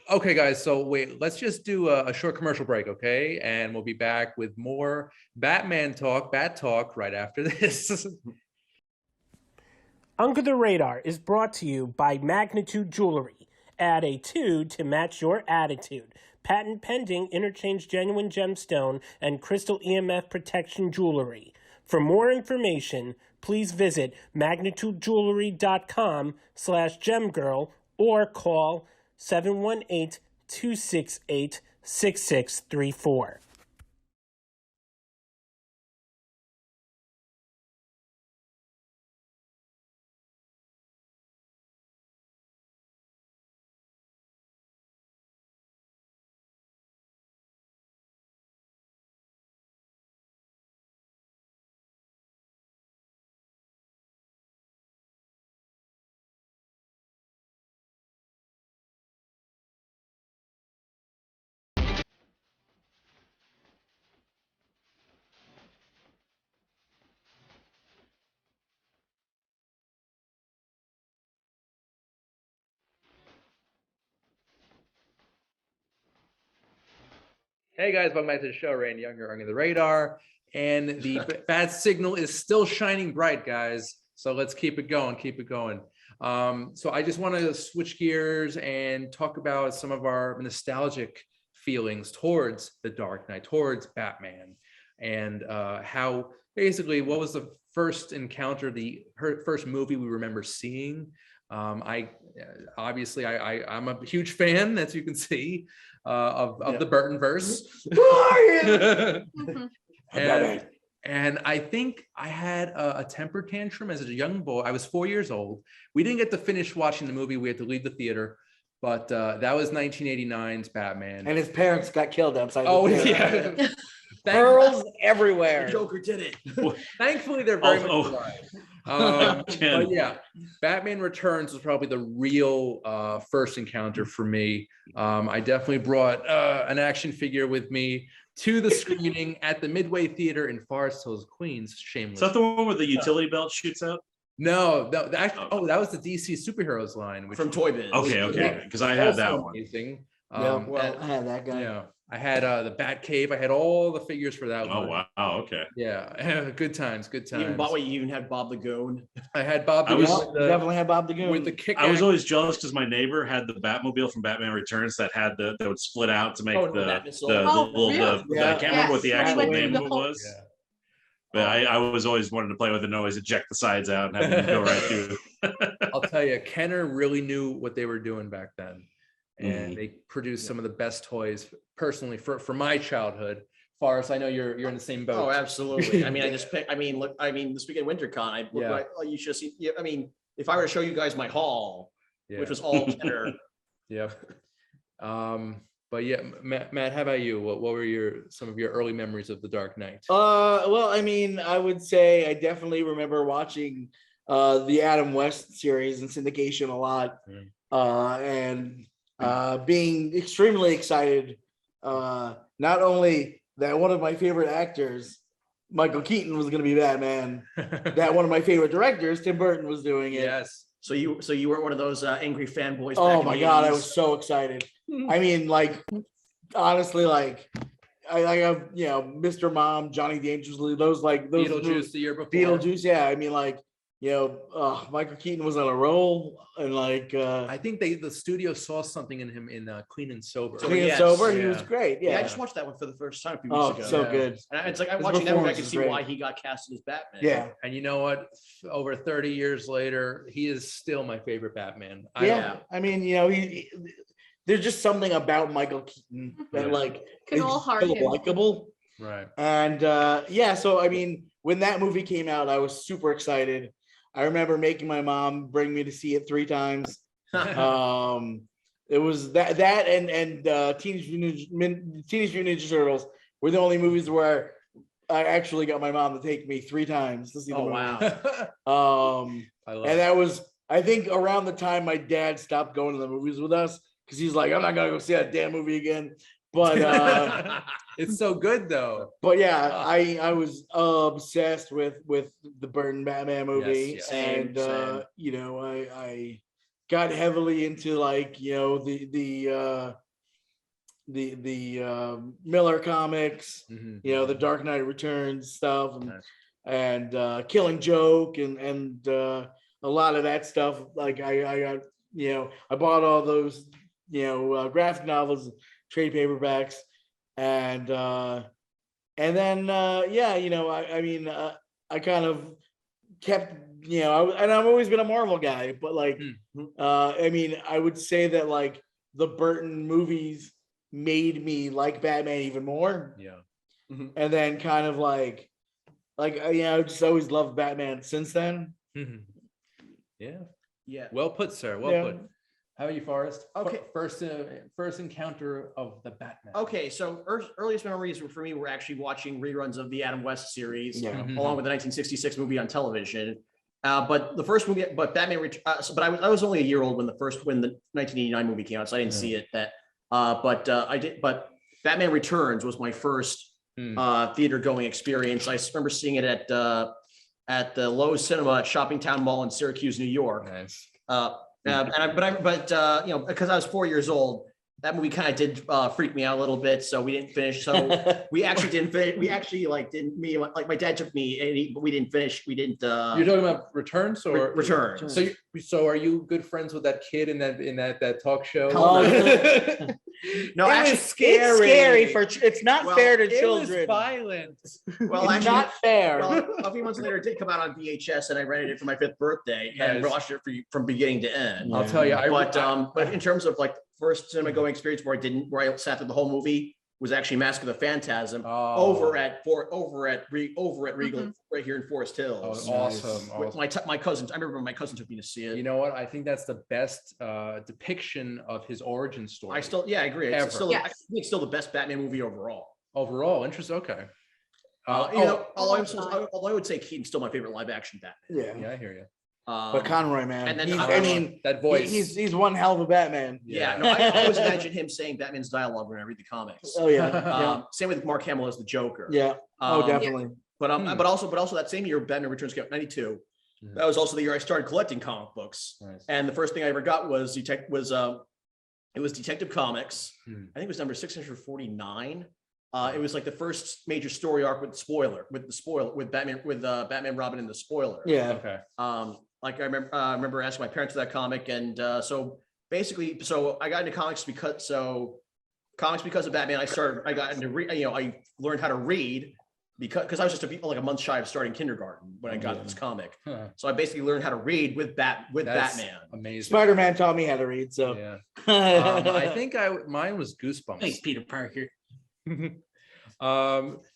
[SPEAKER 1] Okay, guys. So wait, let's just do a short commercial break, okay? And we'll be back with more Bat talk right after this.
[SPEAKER 7] Under the Radar is brought to you by Magnitude Jewelry. Add a 2 to match your attitude. Patent pending interchange genuine gemstone and crystal EMF protection jewelry. For more information, please visit magnitudejewelry.com/gemgirl or call 718-268-6634.
[SPEAKER 1] Hey guys, welcome back to the show. Randy Unger, Under the Radar, and the bat signal is still shining bright, guys. So let's keep it going. So I just want to switch gears and talk about some of our nostalgic feelings towards the Dark Knight, towards Batman, and how basically what was the first encounter, her first movie we remember seeing. I'm a huge fan, as you can see, of the Burton verse.
[SPEAKER 6] Who are you?
[SPEAKER 2] Mhm.
[SPEAKER 1] And I think I had a temper tantrum as a young boy. I was 4 years old. We didn't get to finish watching the movie. We had to leave the theater. But that was 1989's Batman.
[SPEAKER 6] And his parents got killed outside.
[SPEAKER 1] Oh,
[SPEAKER 6] the theater.
[SPEAKER 1] yeah.
[SPEAKER 6] Pearls everywhere.
[SPEAKER 5] The Joker did it.
[SPEAKER 1] Thankfully, they're very much
[SPEAKER 4] Oh.
[SPEAKER 1] alive.
[SPEAKER 4] Ken.
[SPEAKER 1] But yeah, Batman Returns was probably the real first encounter for me. I definitely brought an action figure with me to the screening at the Midway Theater in Forest Hills, Queens. Shameless.
[SPEAKER 4] Is that the one where the utility belt shoots out?
[SPEAKER 1] No, that was the DC superheroes line, which
[SPEAKER 5] From Toy Biz.
[SPEAKER 4] Okay, because I had that
[SPEAKER 1] also
[SPEAKER 4] one.
[SPEAKER 1] amazing.
[SPEAKER 6] Yeah, well,
[SPEAKER 1] and-
[SPEAKER 6] I had that guy.
[SPEAKER 1] yeah, I had the Batcave. I had all the figures for that
[SPEAKER 4] Oh
[SPEAKER 1] one.
[SPEAKER 4] wow, okay.
[SPEAKER 1] Yeah, good times, good
[SPEAKER 5] You even,
[SPEAKER 1] times.
[SPEAKER 5] you even had Bob the Goon.
[SPEAKER 1] I had Bob
[SPEAKER 4] I
[SPEAKER 1] the
[SPEAKER 4] was-
[SPEAKER 1] Goon
[SPEAKER 6] Well,
[SPEAKER 1] with the-
[SPEAKER 6] definitely had Bob the Goon.
[SPEAKER 1] with the kick.
[SPEAKER 4] I was always jealous because my neighbor had the Batmobile from Batman Returns that would split out to make
[SPEAKER 5] Oh,
[SPEAKER 4] the
[SPEAKER 5] that missile.
[SPEAKER 2] Oh, really?
[SPEAKER 4] I can't remember what the
[SPEAKER 2] Yes,
[SPEAKER 4] actual
[SPEAKER 6] when he
[SPEAKER 4] name
[SPEAKER 2] went
[SPEAKER 4] of
[SPEAKER 2] through
[SPEAKER 4] it
[SPEAKER 2] the whole-
[SPEAKER 4] was.
[SPEAKER 1] Yeah.
[SPEAKER 4] But I was always wanted to play with it and always eject the sides out and have them go right through.
[SPEAKER 1] I'll tell you, Kenner really knew what they were doing back then, and
[SPEAKER 4] Mm-hmm.
[SPEAKER 1] they produced some of the best toys. Personally, for my childhood, Forrest, I know you're in the same boat.
[SPEAKER 5] Oh, absolutely. I mean, I just picked. I mean, look. I mean, this weekend WinterCon.
[SPEAKER 1] Yeah.
[SPEAKER 5] You should see. Yeah, I mean, if I were to show you guys my haul,
[SPEAKER 1] Yeah.
[SPEAKER 5] which was all Kenner.
[SPEAKER 1] Yeah. But yeah, Matt, how about you? What were some of your early memories of The Dark Knight?
[SPEAKER 6] Well, I mean, I would say I definitely remember watching the Adam West series and syndication a lot, and being extremely excited. Not only that one of my favorite actors, Michael Keaton, was going to be Batman, that one of my favorite directors, Tim Burton, was doing it.
[SPEAKER 1] Yes.
[SPEAKER 5] So you weren't one of those angry fanboys.
[SPEAKER 6] Oh
[SPEAKER 5] back in
[SPEAKER 6] my
[SPEAKER 5] the
[SPEAKER 6] god, I
[SPEAKER 5] 80s?
[SPEAKER 6] was so excited. I mean, like, honestly, like, I have, Mr. Mom, Johnny Dangerously, those
[SPEAKER 1] Beetlejuice the year before.
[SPEAKER 6] Beetlejuice, yeah. I mean, like, Michael Keaton was on a roll, and like,
[SPEAKER 1] I think the studio saw something in him in Clean and Sober.
[SPEAKER 5] So
[SPEAKER 6] Clean and
[SPEAKER 5] yes,
[SPEAKER 6] sober, he
[SPEAKER 1] yeah.
[SPEAKER 6] was great.
[SPEAKER 5] Yeah,
[SPEAKER 6] Yeah.
[SPEAKER 5] I just watched that one for the first time a few weeks
[SPEAKER 6] Oh,
[SPEAKER 5] ago.
[SPEAKER 6] so
[SPEAKER 1] Yeah.
[SPEAKER 6] good.
[SPEAKER 5] And it's like I'm
[SPEAKER 6] His
[SPEAKER 5] watching that movie. I
[SPEAKER 6] performance
[SPEAKER 5] can
[SPEAKER 6] is
[SPEAKER 5] see
[SPEAKER 6] great.
[SPEAKER 5] why he got casted as Batman.
[SPEAKER 6] Yeah.
[SPEAKER 1] And you know what? Over 30 years later, he is still my favorite Batman.
[SPEAKER 6] Yeah. I mean, he there's just something about Michael Keaton that,
[SPEAKER 1] Yeah.
[SPEAKER 6] like,
[SPEAKER 2] Can
[SPEAKER 6] is
[SPEAKER 2] all heart
[SPEAKER 6] so
[SPEAKER 2] him.
[SPEAKER 6] likable.
[SPEAKER 1] Right.
[SPEAKER 6] And so I mean, when that movie came out, I was super excited. I remember making my mom bring me to see it 3 times. It was that and Teenage Mutant Ninja Turtles were the only movies where I actually got my mom to take me 3 times to see the
[SPEAKER 5] Oh
[SPEAKER 6] movie.
[SPEAKER 5] wow.
[SPEAKER 1] I love
[SPEAKER 6] And
[SPEAKER 1] it.
[SPEAKER 6] that was, I think, around the time my dad stopped going to the movies with us, because he's like, I'm not gonna go see that damn movie again. But
[SPEAKER 1] It's so good though.
[SPEAKER 6] but yeah, I was obsessed with the Burton Batman movie,
[SPEAKER 1] yes.
[SPEAKER 5] Same,
[SPEAKER 6] and
[SPEAKER 5] same.
[SPEAKER 6] I got heavily into, like, the Miller comics,
[SPEAKER 1] Mhm.
[SPEAKER 6] the Dark Knight Returns stuff,
[SPEAKER 1] Nice.
[SPEAKER 6] and Killing Joke, and a lot of that stuff. Like, I got, I bought all those graphic novels, trade paperbacks, and then I mean, I kind of kept, and I've always been a Marvel guy, but like, I mean, I would say that, like, the Burton movies made me like Batman even more.
[SPEAKER 1] Yeah.
[SPEAKER 6] And then kind of like I've just always loved Batman since then.
[SPEAKER 1] Mhm. Yeah.
[SPEAKER 5] Yeah.
[SPEAKER 1] Well put, sir. Well
[SPEAKER 6] Yeah.
[SPEAKER 1] put. How about you, Forrest?
[SPEAKER 5] Okay.
[SPEAKER 1] First encounter of the Batman.
[SPEAKER 5] Okay, so earliest memories for me were actually watching reruns of the Adam West series,
[SPEAKER 6] Yeah.
[SPEAKER 1] Mhm.
[SPEAKER 5] along with the 1966 movie on television. But the first movie, but I was only a year old when the 1989 movie came out, so I didn't see it. But Batman Returns was my first theater going experience. I remember seeing it at the Lowe's Cinema at Shoppingtown Mall in Syracuse, New York.
[SPEAKER 1] Nice.
[SPEAKER 5] Because I was 4 years old, that movie kind of did freak me out a little bit. So we didn't finish. So we actually didn't finish. We actually my dad took me, but we didn't finish. We didn't.
[SPEAKER 1] You're talking about Returns or
[SPEAKER 5] Returns.
[SPEAKER 1] So are you good friends with that kid in that talk show?
[SPEAKER 6] Oh,
[SPEAKER 5] No,
[SPEAKER 6] it
[SPEAKER 5] actually,
[SPEAKER 6] was scary for. It's not
[SPEAKER 5] Well,
[SPEAKER 6] fair to
[SPEAKER 1] It was
[SPEAKER 6] children.
[SPEAKER 1] violent.
[SPEAKER 5] well,
[SPEAKER 6] It's
[SPEAKER 5] actually,
[SPEAKER 6] not fair.
[SPEAKER 5] well, a few months later, it did come out on VHS, and I rented it for my 5th birthday and
[SPEAKER 1] Nice.
[SPEAKER 5] watched it from beginning to end.
[SPEAKER 1] I'll tell you,
[SPEAKER 5] But in terms of like first cinema going experience where I sat through the whole movie was actually Mask of the Phantasm over at Regal right here in Forest Hills.
[SPEAKER 1] Awesome.
[SPEAKER 5] With my cousins, I remember my cousin took me to see it.
[SPEAKER 1] You know what? I think that's the best depiction of his origin story.
[SPEAKER 5] I agree.
[SPEAKER 1] Ever.
[SPEAKER 5] It's still,
[SPEAKER 2] Yes.
[SPEAKER 5] I think it's still the best Batman movie overall.
[SPEAKER 1] Overall, interesting. Okay.
[SPEAKER 5] Although I would say Keaton's still my favorite live action Batman.
[SPEAKER 1] Yeah, I hear you.
[SPEAKER 6] But Conroy, man,
[SPEAKER 5] and then
[SPEAKER 6] I mean,
[SPEAKER 1] That voice.
[SPEAKER 6] he's one hell of a Batman.
[SPEAKER 5] Yeah, no, I always imagine him saying Batman's dialogue when I read the comics.
[SPEAKER 6] Oh yeah,
[SPEAKER 5] Same with Mark Hamill as the Joker.
[SPEAKER 6] yeah. Oh,
[SPEAKER 5] Um,
[SPEAKER 6] definitely.
[SPEAKER 5] But also that same year Batman Returns came out 92. That was also the year I started collecting comic books.
[SPEAKER 1] Nice.
[SPEAKER 5] And the first thing I ever got was Detective Comics. I think it was number 649. It was like the first major story arc with Batman, Robin, and the Spoiler.
[SPEAKER 6] Yeah.
[SPEAKER 1] Okay.
[SPEAKER 5] Like I remember asking my parents for that comic, and so I got into comics because of Batman. I learned how to read because I was just a month shy of starting kindergarten when I got this comic.
[SPEAKER 1] Huh.
[SPEAKER 5] So I basically learned how to read with
[SPEAKER 1] That's
[SPEAKER 5] Batman.
[SPEAKER 1] Amazing.
[SPEAKER 6] Spider-Man taught me how to read, so
[SPEAKER 1] Yeah. I think mine was Goosebumps.
[SPEAKER 3] Thanks, Peter Parker.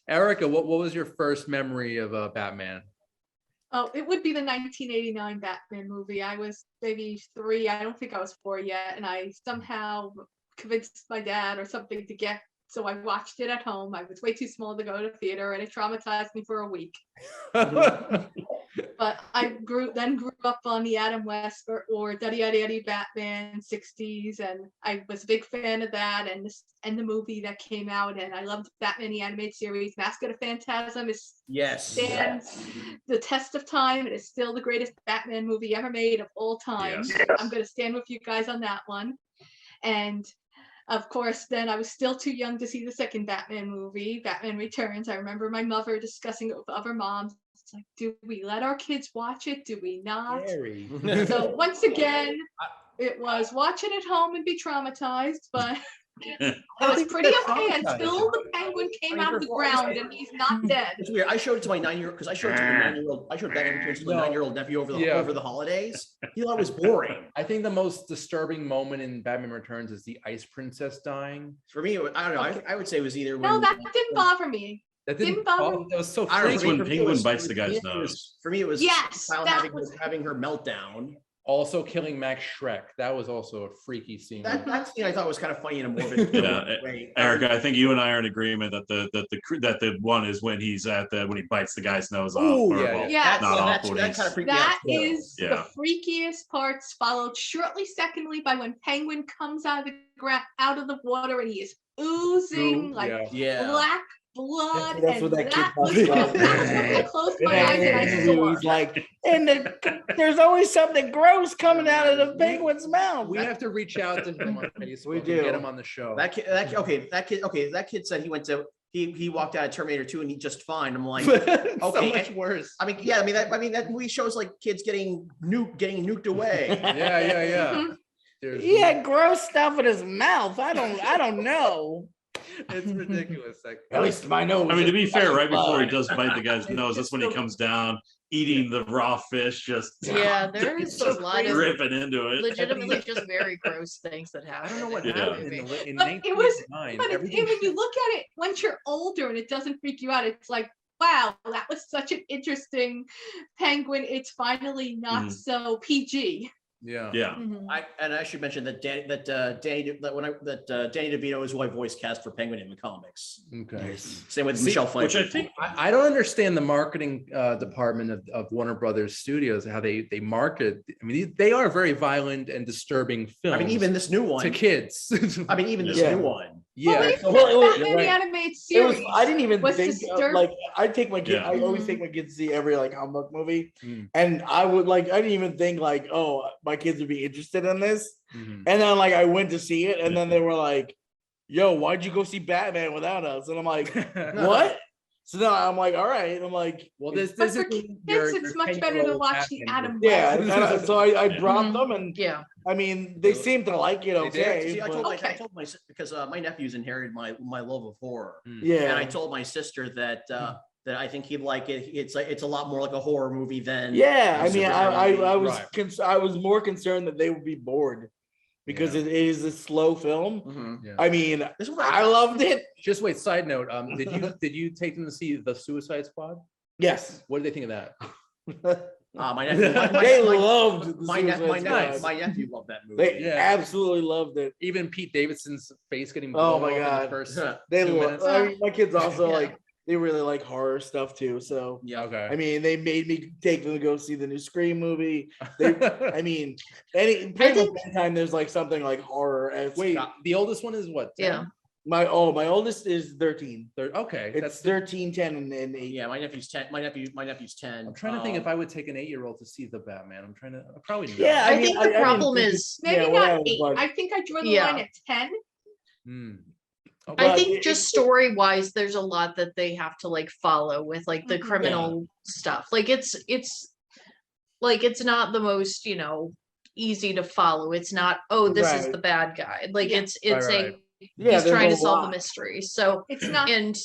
[SPEAKER 1] Erica, what was your first memory of Batman?
[SPEAKER 2] Oh, it would be the 1989 Batman movie. I was maybe 3. I don't think I was 4 yet. And I somehow convinced my dad or something to get. So I watched it at home. I was way too small to go to theater, and it traumatized me for a week. But I grew up on the Adam West or Daddy Eddie Batman 60s, and I was a big fan of that and the movie that came out, and I loved Batman the animated series. Mask of the Phantasm stands the test of time. It is still the greatest Batman movie ever made of all time.
[SPEAKER 4] Yes.
[SPEAKER 2] I'm going to stand with you guys on that one. And of course, then I was still too young to see the second Batman movie, Batman Returns. I remember my mother discussing it with other moms. It's like, do we let our kids watch it? Do we not? So once again, it was watch it at home and be traumatized, but it was pretty okay until the Penguin came out of the ground and he's not dead.
[SPEAKER 5] It's weird. I showed it to my 9-year-old because I showed Batman Returns to my 9-year-old nephew over the holidays. He thought it was boring.
[SPEAKER 1] I think the most disturbing moment in Batman Returns is the Ice Princess dying.
[SPEAKER 5] For me, I don't know. I would say it was either
[SPEAKER 2] No, that didn't bother me.
[SPEAKER 1] That
[SPEAKER 2] Didn't bother me.
[SPEAKER 1] That was so
[SPEAKER 5] I don't know,
[SPEAKER 4] It's
[SPEAKER 1] freaky.
[SPEAKER 4] when Penguin bites the guy's nose.
[SPEAKER 5] For me, it was
[SPEAKER 2] Yes,
[SPEAKER 5] Kyle
[SPEAKER 2] that was-
[SPEAKER 5] having her meltdown.
[SPEAKER 1] Also killing Max Shrek. That was also a freaky scene.
[SPEAKER 5] That scene I thought was kind of funny in a morbid way.
[SPEAKER 4] Erica, I think you and I are in agreement that the one is when he's when he bites the guy's nose off.
[SPEAKER 1] Ooh,
[SPEAKER 4] or,
[SPEAKER 1] yeah,
[SPEAKER 4] well,
[SPEAKER 2] Yes.
[SPEAKER 4] not off,
[SPEAKER 5] that
[SPEAKER 4] but
[SPEAKER 5] kind
[SPEAKER 4] he's-
[SPEAKER 5] of freaked me out.
[SPEAKER 2] That
[SPEAKER 5] too.
[SPEAKER 2] is
[SPEAKER 4] Yeah.
[SPEAKER 2] the freakiest parts, followed shortly secondly by when Penguin comes out of the water and he is oozing
[SPEAKER 5] Yeah.
[SPEAKER 2] black blood.
[SPEAKER 6] That's
[SPEAKER 2] and
[SPEAKER 6] what that kid
[SPEAKER 2] that was
[SPEAKER 6] talks
[SPEAKER 2] just-
[SPEAKER 6] about.
[SPEAKER 2] I closed my eyes and I saw.
[SPEAKER 6] He's like, and there's always something gross coming out of the penguin's mouth.
[SPEAKER 1] We have to reach out to him on Facebook.
[SPEAKER 6] We
[SPEAKER 1] and
[SPEAKER 6] do.
[SPEAKER 1] get him on the show.
[SPEAKER 5] That kid said he walked out of Terminator 2 and he just fine. I'm like,
[SPEAKER 1] So
[SPEAKER 5] okay.
[SPEAKER 1] much worse.
[SPEAKER 5] I mean, yeah, that movie shows like kids getting nuked away.
[SPEAKER 1] Yeah.
[SPEAKER 2] Mhm.
[SPEAKER 1] There's
[SPEAKER 6] He had gross stuff in his mouth. I don't know.
[SPEAKER 1] it's ridiculous.
[SPEAKER 6] At least my nose.
[SPEAKER 4] I mean, to be fair, right before he
[SPEAKER 6] blood.
[SPEAKER 4] does bite the guy's nose, that's when he comes down eating the raw fish, just
[SPEAKER 3] Yeah, there is a lot of
[SPEAKER 4] ripping into it.
[SPEAKER 3] legitimately just very gross things that happen.
[SPEAKER 1] I don't know what
[SPEAKER 3] in that
[SPEAKER 1] happened
[SPEAKER 3] movie.
[SPEAKER 1] in
[SPEAKER 2] But it was-
[SPEAKER 1] 1989.
[SPEAKER 2] But
[SPEAKER 1] everything
[SPEAKER 2] when you look at it, once you're older and it doesn't freak you out, it's like, wow, that was such an interesting Penguin. It's finally not
[SPEAKER 4] Mhm.
[SPEAKER 2] so PG.
[SPEAKER 1] yeah.
[SPEAKER 4] Yeah.
[SPEAKER 3] Mhm.
[SPEAKER 5] I should mention that Danny DeVito is who I voice cast for Penguin in the comics.
[SPEAKER 1] Okay.
[SPEAKER 5] Same with
[SPEAKER 1] See,
[SPEAKER 5] Michelle Pfeiffer.
[SPEAKER 4] Which I think
[SPEAKER 1] I don't understand the marketing department of Warner Brothers Studios, how they market. I mean, they are very violent and disturbing films.
[SPEAKER 5] I mean, even this new
[SPEAKER 1] to
[SPEAKER 5] one.
[SPEAKER 1] kids.
[SPEAKER 5] I mean, even this
[SPEAKER 6] Yeah.
[SPEAKER 5] new one.
[SPEAKER 1] yeah.
[SPEAKER 2] Well,
[SPEAKER 6] Well, it was-
[SPEAKER 2] Batman
[SPEAKER 6] you're
[SPEAKER 2] the
[SPEAKER 6] right.
[SPEAKER 2] animated
[SPEAKER 6] It was.
[SPEAKER 2] series.
[SPEAKER 6] I didn't even
[SPEAKER 2] was
[SPEAKER 6] think
[SPEAKER 2] disturbing.
[SPEAKER 6] like I take my kid.
[SPEAKER 4] Yeah.
[SPEAKER 6] I always take my kids to see every like comic book movie,
[SPEAKER 1] Mm.
[SPEAKER 6] and I would like. I didn't even think like, oh, my kids would be interested in this.
[SPEAKER 1] Mhm.
[SPEAKER 6] And then like I went to see it, and then they were like, "Yo, why'd you go see Batman without us?" And I'm like, "What?" So now I'm like, all right. I'm like,
[SPEAKER 1] Well, this
[SPEAKER 2] But
[SPEAKER 1] is
[SPEAKER 2] for kids, it's much better to watch the Adam
[SPEAKER 6] yeah.
[SPEAKER 2] West.
[SPEAKER 6] and so I brought
[SPEAKER 3] Mhm.
[SPEAKER 6] them, and
[SPEAKER 3] Yeah.
[SPEAKER 6] I mean, they seem to like it.
[SPEAKER 1] They did?
[SPEAKER 6] Okay,
[SPEAKER 5] See, I
[SPEAKER 6] but-
[SPEAKER 5] told
[SPEAKER 2] Okay.
[SPEAKER 5] my because my nephew's inherited my love of horror,
[SPEAKER 6] yeah.
[SPEAKER 5] and I told my sister that that I think he'd like it. It's a lot more like a horror movie than
[SPEAKER 6] Yeah,
[SPEAKER 5] a
[SPEAKER 6] I mean,
[SPEAKER 5] superhero movie.
[SPEAKER 6] I was
[SPEAKER 1] Right.
[SPEAKER 6] I was more concerned that they would be bored because
[SPEAKER 1] Yeah.
[SPEAKER 6] it is a slow film.
[SPEAKER 5] Mhm.
[SPEAKER 1] Yeah.
[SPEAKER 6] I mean,
[SPEAKER 5] This is
[SPEAKER 6] I loved it.
[SPEAKER 1] Just wait. Side note: did you take them to see the Suicide Squad?
[SPEAKER 6] Yes,
[SPEAKER 1] What did they think of that?
[SPEAKER 5] my nephew,
[SPEAKER 6] they loved the
[SPEAKER 5] my
[SPEAKER 6] Suicide Squad.
[SPEAKER 5] nephew loved that movie.
[SPEAKER 6] They
[SPEAKER 1] Yeah.
[SPEAKER 6] absolutely loved it.
[SPEAKER 1] Even Pete Davidson's face getting
[SPEAKER 6] Oh
[SPEAKER 1] blown
[SPEAKER 6] my
[SPEAKER 1] off in
[SPEAKER 6] God.
[SPEAKER 1] the first
[SPEAKER 6] They
[SPEAKER 1] 2
[SPEAKER 6] love.
[SPEAKER 1] minutes.
[SPEAKER 6] I mean, my kids also
[SPEAKER 3] Yeah.
[SPEAKER 6] like. They really like horror stuff too. So
[SPEAKER 5] Yeah.
[SPEAKER 1] Okay.
[SPEAKER 6] I mean, they made me take them to go see the new Scream movie. I mean, pretty much anytime there's like something like horror.
[SPEAKER 1] Wait, the oldest one is what? 10?
[SPEAKER 3] Yeah.
[SPEAKER 6] My oldest is 13.
[SPEAKER 1] Okay,
[SPEAKER 6] It's
[SPEAKER 1] that's
[SPEAKER 6] 13, 10, and 8.
[SPEAKER 5] Yeah, my nephew's 10. My nephew's 10.
[SPEAKER 1] I'm trying to think if I would take an 8-year-old to see the Batman. I'm trying to probably not.
[SPEAKER 6] Yeah,
[SPEAKER 3] I
[SPEAKER 6] mean,
[SPEAKER 3] think the
[SPEAKER 6] I didn't
[SPEAKER 3] problem
[SPEAKER 6] think
[SPEAKER 3] is,
[SPEAKER 2] Maybe
[SPEAKER 6] Yeah,
[SPEAKER 2] not
[SPEAKER 6] whatever,
[SPEAKER 2] 8.
[SPEAKER 6] but-
[SPEAKER 2] I think I drew the
[SPEAKER 3] Yeah.
[SPEAKER 2] line at 10.
[SPEAKER 1] Hmm.
[SPEAKER 3] I
[SPEAKER 1] Okay.
[SPEAKER 3] think
[SPEAKER 6] it-
[SPEAKER 3] just story-wise, there's a lot that they have to like follow with like the
[SPEAKER 2] Mhm.
[SPEAKER 3] criminal stuff. Like it's like it's not the most, easy to follow. It's not, oh, this is
[SPEAKER 6] Right.
[SPEAKER 3] the bad guy. Like
[SPEAKER 2] Yeah.
[SPEAKER 3] it's
[SPEAKER 1] Right.
[SPEAKER 6] Yeah,
[SPEAKER 3] he's
[SPEAKER 6] there's
[SPEAKER 3] trying
[SPEAKER 6] a
[SPEAKER 3] to solve the
[SPEAKER 6] lot.
[SPEAKER 3] mystery. So
[SPEAKER 2] It's not.
[SPEAKER 3] and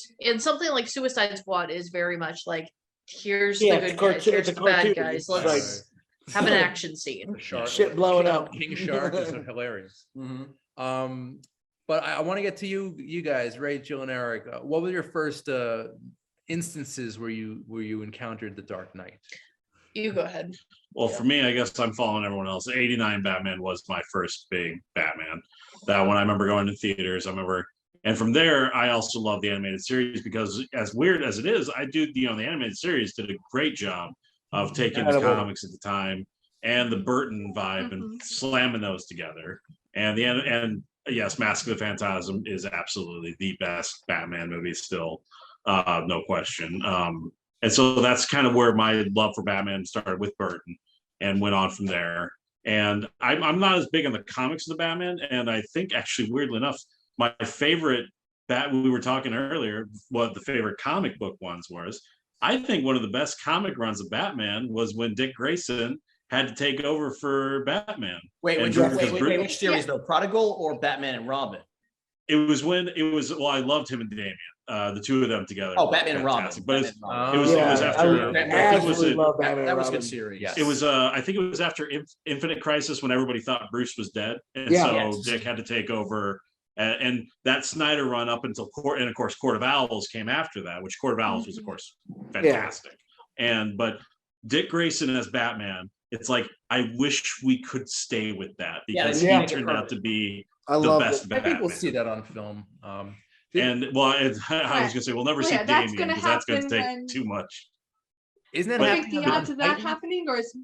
[SPEAKER 3] something like Suicide Squad is very much like, here's
[SPEAKER 6] Yeah,
[SPEAKER 3] the
[SPEAKER 6] it's
[SPEAKER 3] good
[SPEAKER 6] a
[SPEAKER 3] guys,
[SPEAKER 6] cartoon-
[SPEAKER 3] here's
[SPEAKER 6] it's a
[SPEAKER 3] the bad
[SPEAKER 6] cartoon.
[SPEAKER 3] guys.
[SPEAKER 6] It's
[SPEAKER 3] Let's
[SPEAKER 6] like-
[SPEAKER 3] have an action scene.
[SPEAKER 1] The shark,
[SPEAKER 6] Shit blowing up.
[SPEAKER 1] King Shark is hilarious.
[SPEAKER 5] Mhm.
[SPEAKER 1] But I want to get to you guys, Ray, Jill, and Eric. What were your first instances where you encountered the Dark Knight?
[SPEAKER 3] You go ahead.
[SPEAKER 4] Well, for me, I guess I'm following everyone else. 89 Batman was my first big Batman. That one I remember going to theaters. And from there, I also love the animated series because, as weird as it is, the animated series did a great job of taking the
[SPEAKER 6] Incredible.
[SPEAKER 4] comics at the time and the Burton vibe and
[SPEAKER 2] Mhm.
[SPEAKER 4] slamming those together. And yes, Mask of the Phantasm is absolutely the best Batman movie still, no question. And so that's kind of where my love for Batman started with Burton and went on from there. And I'm not as big on the comics of the Batman. And I think actually, weirdly enough, my favorite we were talking earlier, what the favorite comic book ones was. I think one of the best comic runs of Batman was when Dick Grayson had to take over for Batman.
[SPEAKER 5] Wait,
[SPEAKER 4] And
[SPEAKER 5] which series though? Prodigal or Batman and Robin?
[SPEAKER 4] It was I loved him and Damian. The two of them together.
[SPEAKER 5] Oh,
[SPEAKER 4] were
[SPEAKER 5] Batman and Robin.
[SPEAKER 4] fantastic. But
[SPEAKER 5] Batman and Robin.
[SPEAKER 4] it was
[SPEAKER 6] Yeah,
[SPEAKER 4] after
[SPEAKER 6] I
[SPEAKER 4] I think it
[SPEAKER 6] absolutely
[SPEAKER 4] was
[SPEAKER 6] love Batman
[SPEAKER 5] that was a
[SPEAKER 6] Robin.
[SPEAKER 5] good series.
[SPEAKER 1] Yes.
[SPEAKER 4] it was I think it was after Infinite Crisis when everybody thought Bruce was dead, and
[SPEAKER 6] Yeah.
[SPEAKER 4] so
[SPEAKER 5] Yes.
[SPEAKER 4] Dick had to take over. And that Snyder run up until and of course Court of Owls came after that, which Court of Owls was of course fantastic. But Dick Grayson as Batman, it's like I wish we could stay with that because
[SPEAKER 6] Yeah.
[SPEAKER 4] he turned out to be
[SPEAKER 6] I
[SPEAKER 4] the
[SPEAKER 6] love
[SPEAKER 4] best
[SPEAKER 6] it.
[SPEAKER 1] I think we'll
[SPEAKER 4] Batman.
[SPEAKER 1] see that on film.
[SPEAKER 4] And I was gonna say we'll never see
[SPEAKER 2] Yeah, that's
[SPEAKER 4] Damian
[SPEAKER 2] gonna
[SPEAKER 4] because that's gonna
[SPEAKER 2] happen
[SPEAKER 4] take
[SPEAKER 2] when-
[SPEAKER 4] too much.
[SPEAKER 1] Isn't that
[SPEAKER 4] But-
[SPEAKER 2] Do you think
[SPEAKER 1] happening
[SPEAKER 2] the
[SPEAKER 1] on
[SPEAKER 2] odds of that
[SPEAKER 1] Titan?
[SPEAKER 2] happening, or is